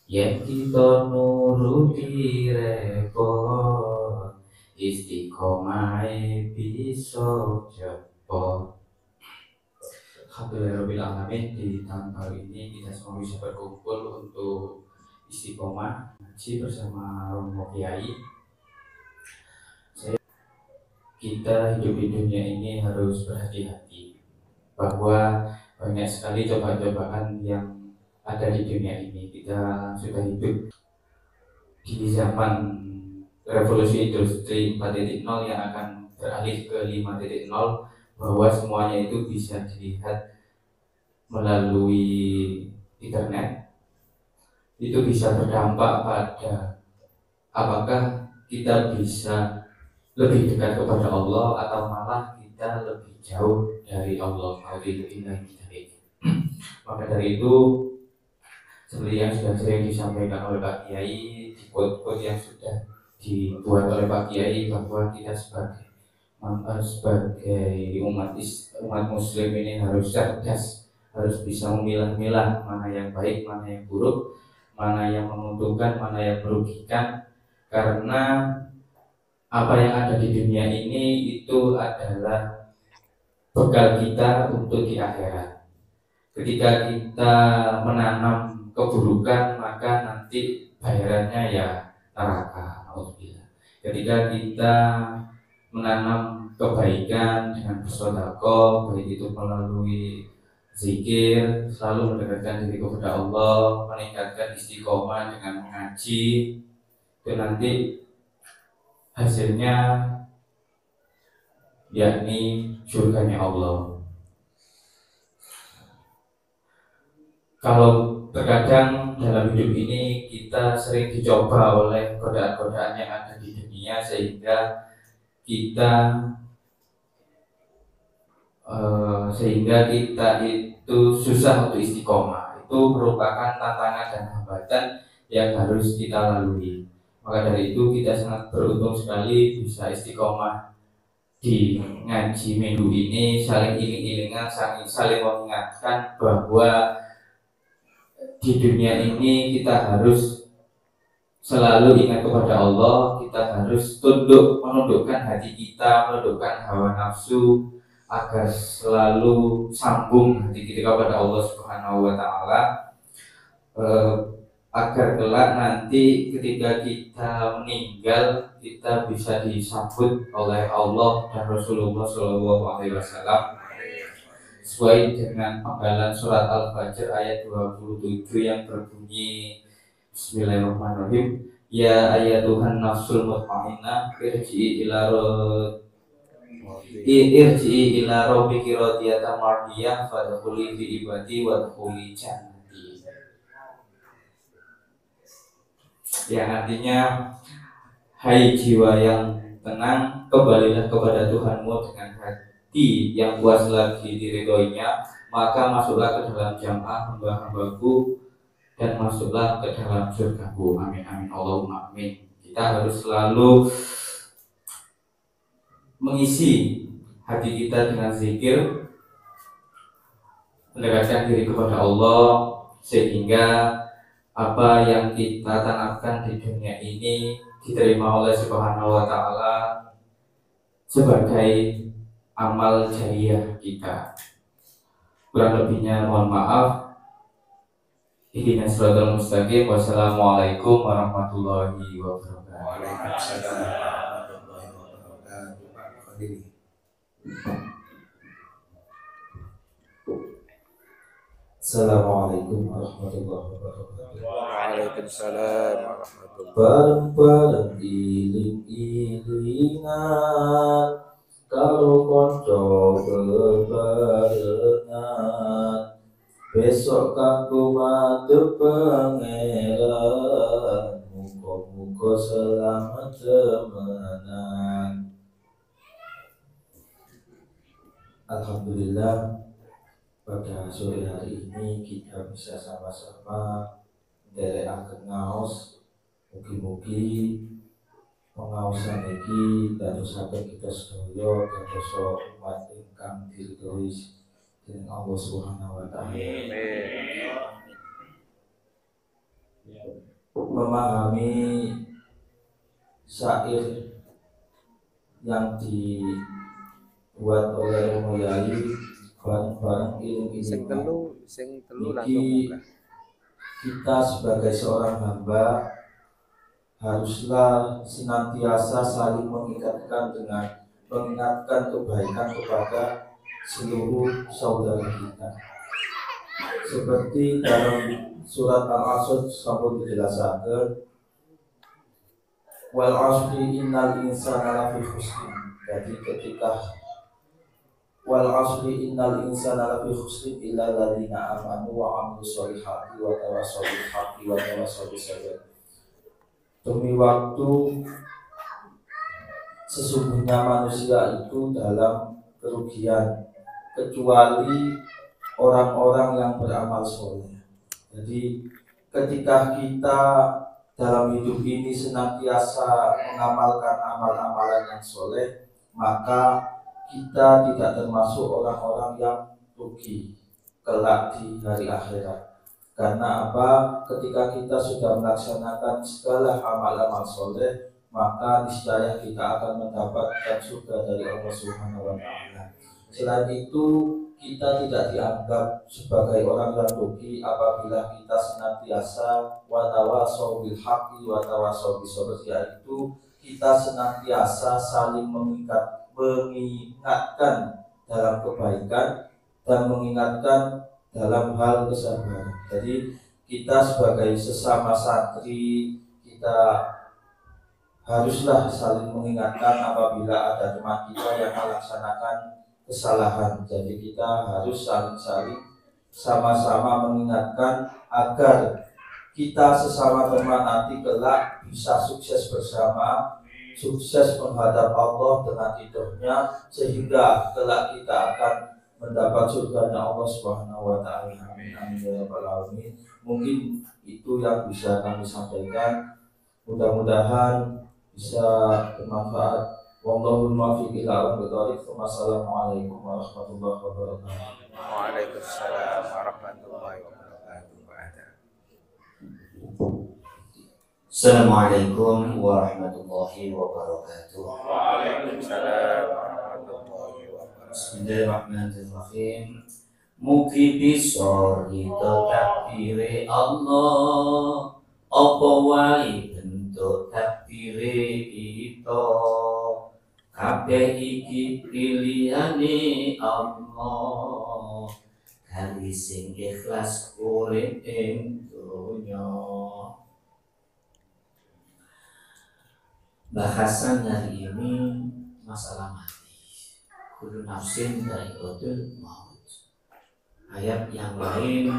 Yen kita nuruti repot, istiqomahe bisa cepot. Alhamdulillahirabbil alamin, di tahun baru ini kita semua bisa berkumpul untuk istiqomah ngaji bersama Romo Kiai. Kita hidup di dunia ini harus berhati-hati bahwa banyak sekali cobaan-cobaan yang ada di dunia ini. Kita sudah hidup di zaman revolusi industri 4.0 yang akan beralih ke 5.0, bahwa semuanya itu bisa dilihat melalui internet. Itu bisa berdampak pada apakah kita bisa lebih dekat kepada Allah atau malah kita lebih jauh dari Allah. Maka dari itu, seperti yang sudah sering disampaikan oleh Pak Kiai, di quote-quote yang sudah dibuat oleh Pak Kiai, bahwa kita sebagai umat Muslim ini harus cerdas, harus bisa memilah-milah mana yang baik, mana yang buruk, mana yang menguntungkan, mana yang merugikan. Karena apa yang ada di dunia ini itu adalah bekal kita untuk di akhirat. Ketika kita menanam keburukan, maka nanti bayarannya ya neraka. Ketika kita menanam kebaikan dengan bersedekah, baik itu melalui zikir, selalu mendekatkan diri kepada Allah, meningkatkan istiqomah dengan mengaji, itu nanti hasilnya yakni surganya Allah. Kalau terkadang dalam hidup ini kita sering dicoba oleh godaan-godaan yang ada di dunia, sehingga kita itu susah untuk istiqomah. Itu merupakan tantangan dan hambatan yang harus kita lalui. Maka dari itu kita sangat beruntung sekali bisa istiqomah di ngaji minggu ini, saling iling-ilingan, saling mengingatkan bahwa di dunia ini kita harus selalu ingat kepada Allah. Kita harus menundukkan hati kita, menundukkan hawa nafsu, agar selalu sambung hati kita kepada Allah Subhanahu wa Ta'ala, agar kelak nanti ketika kita meninggal kita bisa disambut oleh Allah dan Rasulullah SAW sesuai dengan penggalan surat Al-Fajr ayat 27 yang berbunyi Bismillahirrahmanirrahim. Ya ayyatuhan nafsul mutmainnah irji'i ila rabbiki radiyatan mardiyah fadkhuli fi ibadi wadkhuli jannati. Yang artinya, hai jiwa yang tenang, kembalilah kepada Tuhanmu dengan hati yang puas lagi diridhoinya, maka masuklah ke dalam jamaah hamba-hambaku dan masuklah ke dalam surgaku. Amin amin Allahumma amin. Kita harus selalu mengisi hati kita dengan zikir, mendekatkan diri kepada Allah, sehingga apa yang kita tanamkan di dunia ini diterima oleh Subhanahu wa Ta'ala sebagai amal jariah kita. Kurang lebihnya mohon maaf. Ihdinas siratal mustaqim. Wassalamualaikum warahmatullahi wabarakatuh. Waalaikumsalam warahmatullahi wabarakatuh. Assalamualaikum warahmatullahi wabarakatuh. Waalaikumsalam warahmatullahi Bareng-bareng iling-ilingan, kalau konco bebarengan, besok kanggo madhep pangeran, muga-muga selamat temenan. Alhamdulillah, pada sore hari ini kita bisa sama-sama nderekaken ngaos. Mugi-mugi pengaosan iki dadosaken kita sedaya dados umat ingkang diridhoi dengan Allah Subhanahu wa taala. Memahami syair yang dibuat oleh Romo Yai bareng-bareng Sing ilmu telu langsung buka. kita sebagai seorang hamba haruslah senantiasa saling mengingatkan kebaikan kepada seluruh saudara kita. Seperti dalam surat Al-Asr sampun dijelaskan, wal asri innal insana lafi khusr. Jadi ketika wal asri innal insana lafi khusr illa alladziina amanu wa 'amilus sholihati wa tawassaw bil haqqi wa tawassaw bis sabr. Demi waktu sesungguhnya manusia itu dalam kerugian kecuali orang-orang yang beramal soleh. Jadi ketika kita dalam hidup ini senantiasa mengamalkan amal-amalan yang soleh, maka kita tidak termasuk orang-orang yang rugi kelak di hari akhirat. Karena apa? Ketika kita sudah melaksanakan segala amal-amal soleh, maka niscaya kita akan mendapatkan surga dari Allah Subhanahu wa taala. Selain itu, kita tidak dianggap sebagai orang yang rugi apabila kita senantiasa wa tawassaw bil haqqi wa tawassaw bis sabr, yaitu kita senantiasa saling mengingatkan dalam kebaikan dan mengingatkan dalam hal kesabaran. Jadi kita sebagai sesama santri, kita haruslah saling mengingatkan apabila ada teman kita yang melaksanakan kesalahan. Jadi kita harus saling sama-sama mengingatkan agar kita sesama teman nanti kelak bisa sukses bersama, sukses menghadap Allah dengan ridhonya, sehingga kelak kita akan mendapat surganya Allah Subhanahu wa taala. Amin amin ya rabbal alamin. Mungkin itu yang bisa kami sampaikan. Mudah-mudahan bisa bermanfaat. Wallahul muwaffiq ila aqwamit thoriq. Wassalamualaikum warahmatullahi wabarakatuh. Waalaikumsalam warahmatullahi wabarakatuh. Assalamualaikum warahmatullahi wabarakatuh. Waalaikumsalam warahmatullahi wabarakatuh. Bismillahirrahmanirrahim. Mugi bisa takdire Allah, apa wae bentuk takdire kita. Kabeh iki pilihane Allah, kali sing ikhlas urip ing donya. Bahasan hari ini masalah mati. Kullu nafsin dha'iqatul maut. Ayat yang lain,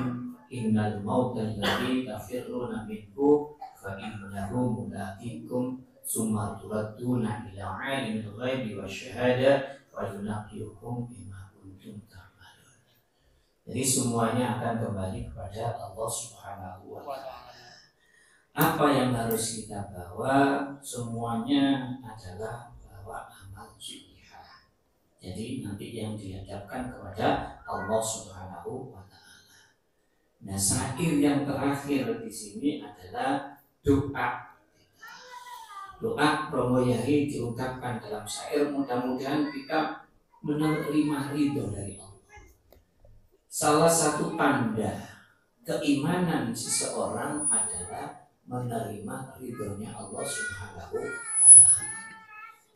innal mauta alladzi tafirruna minhu fa innahu mulaqikum summa turadduna ila 'alimil ghaibi wasyahada wa yunabbi'ukum bima kuntum ta'malun. Jadi semuanya akan kembali kepada Allah Subhanahu wa taala. Apa yang harus kita bawa? Semuanya adalah bawa amal solihah. Jadi nanti yang dihadapkan kepada Allah Subhanahu wa taala. Nah, syair yang terakhir di sini adalah doa. Doa Romo Yai diungkapkan dalam syair, mudah-mudahan kita menerima ridho dari Allah. Salah satu tanda keimanan seseorang adalah menerima ridhonya Allah Subhanahu wa taala.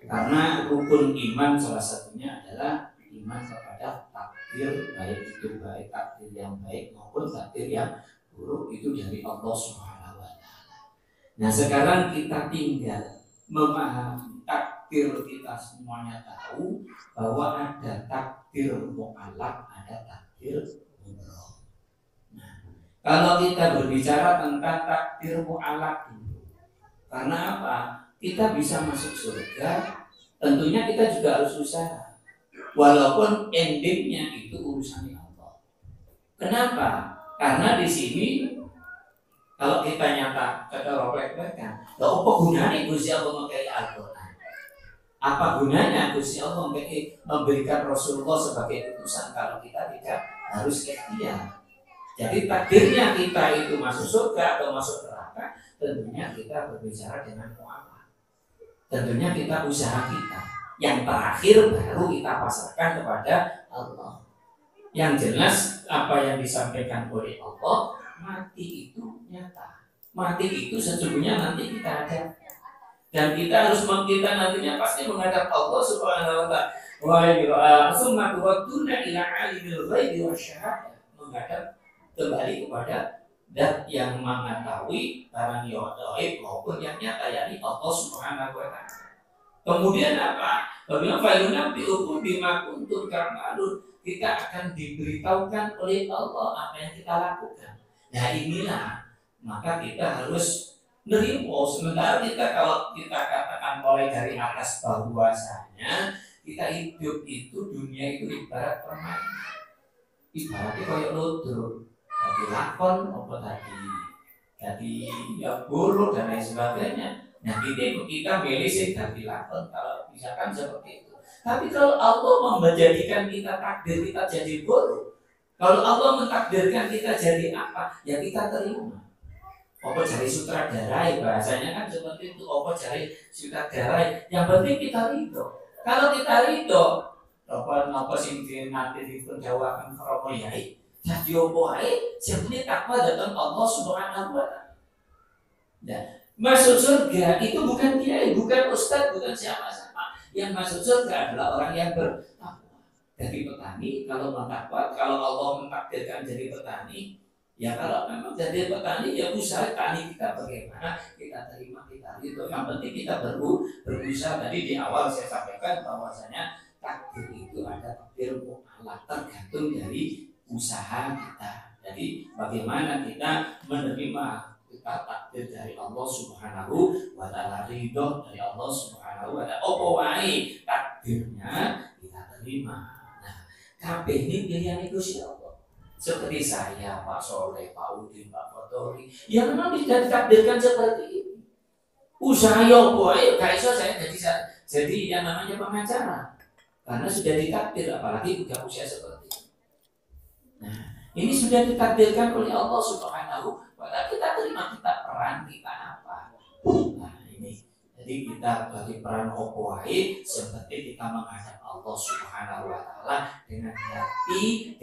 Karena rukun iman salah satunya adalah iman kepada takdir, baik itu baik takdir yang baik maupun takdir yang buruk, itu dari Allah Subhanahu wa taala. Nah, sekarang kita tinggal memahami takdir. Kita semuanya tahu bahwa ada takdir mu'allaq, ada takdir mubrom. Nah, kalau kita berbicara tentang takdir mu'allaq dulu, karena apa? Kita bisa masuk surga, tentunya kita juga harus usaha. Walaupun endingnya itu urusannya Allah. Kenapa? Karena di sini kalau kita nyata kata roplek kan, apa gunanya Gusti Allah memakai Al-Quran? Apa gunanya Gusti Allah memberikan Rasulullah sebagai utusan kalau kita tidak harus ikhtiar? Jadi takdirnya kita itu masuk surga atau masuk neraka, tentunya kita berbicara dengan muamalah. Tentunya kita usaha kita. Yang terakhir baru kita pasrahkan kepada Allah. Yang jelas apa yang disampaikan oleh Allah, mati itu nyata. Mati itu sesungguhnya nanti kita ada. Dan kita harus kita nantinya pasti menghadap Allah Subhanahu wa taala. Wa summa tuwadduna ila alimil ghaibi wasyahadah. Menghadap kembali kepada zat yang mengetahui barang yang gaib maupun yang nyata, yakni Allah Subhanahu wa taala. Kemudian apa? Bagaimana fa'yunabbi'ukum bima kuntum ta'malun. Kita akan diberitahukan oleh Allah apa yang kita lakukan. Nah inilah maka kita harus nerimo. Sementara kita kalau kita katakan mulai dari atas bahwasanya kita hidup itu dunia itu ibarat permainan, ibaratnya kayak lodo, jadi lakon apa tadi, jadi ya buruk dan lain sebagainya. Nah kita milih sih jadi lakon kalau misalkan seperti itu. Tapi kalau Allah menjadikan kita takdir kita jadi buruk, kalau Allah mentakdirkan kita jadi apa, ya kita terima. Apa cari sutradarai, bahasanya kan seperti itu. Apa cari sutradarai, yang penting kita ridho. Kalau kita ridho, apa sing nanti dipendawakan kromo yai, jadi apa ae, sebenarnya takwa datang Allah Subhanahu wa taala. Nah, masuk surga itu bukan kiai, bukan ustaz, bukan siapa-siapa. Yang masuk surga adalah orang yang bertakwa. Jadi petani kalau bertakwa, kalau Allah mentakdirkan jadi petani, ya kalau memang jadi petani ya usaha tani kita bagaimana kita terima kita itu. Yang penting kita berusaha. Tadi di awal saya sampaikan bahwasanya takdir itu ada takdir mu'alaf, tergantung dari usaha kita. Jadi bagaimana kita menerima kita takdir dari Allah Subhanahu wa taala, ridho dari Allah Subhanahu wa taala. Apa wae takdirnya kita terima. Nah, kabeh ini pilihan Gusti Allah. Seperti saya, Pak Soleh, Pak Udin, Pak Fotori, yang memang tidak ditakdirkan seperti ini. Usaha yopo, ayo kaiso saya jadi yang namanya pengacara, karena sudah ditakdir, apalagi udah usia seperti ini. Nah, ini sudah ditakdirkan oleh Allah Subhanahu wa taala. Kita terima, kita peran kita apa? Nah ini, jadi kita bagi peran opo wae seperti kita menghadap Allah Subhanahu wa taala dengan hati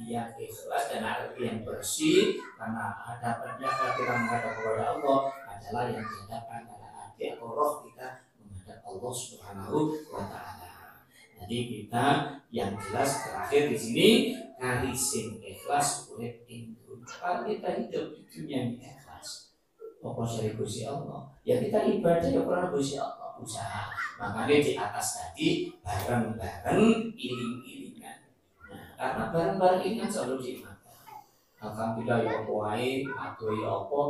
yang ikhlas dan hati yang bersih, karena hadapannya kita menghadap kepada Allah adalah yang dihadapkan pada hati atau roh kita menghadap Allah Subhanahu wa taala. Jadi kita yang jelas terakhir di sini karisin ikhlas urip ing dunya. Kalau kita hidup di dunia ini ikhlas, apa syari Gusti Allah? Ya kita ibadah ya karena Gusti Allah, usaha. Makanya di atas tadi bareng-bareng iring-iringan. Nah, karena bareng-bareng ini kan selalu diingatkan. Alhamdulillah ya apa wae, atau ya apa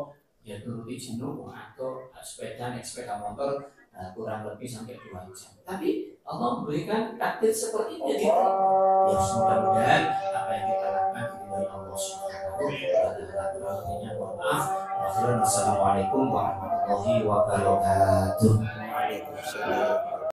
ya turuti jenuh atau sepeda naik sepeda motor kurang lebih sampai 2 jam. Tapi Allah memberikan takdir seperti itu. Jadi ya mudah-mudahan apa yang kita lakukan diridhoi Allah Subhanahu wa taala. Maaf. Assalamualaikum warahmatullahi wabarakatuh. Waalaikumsalam.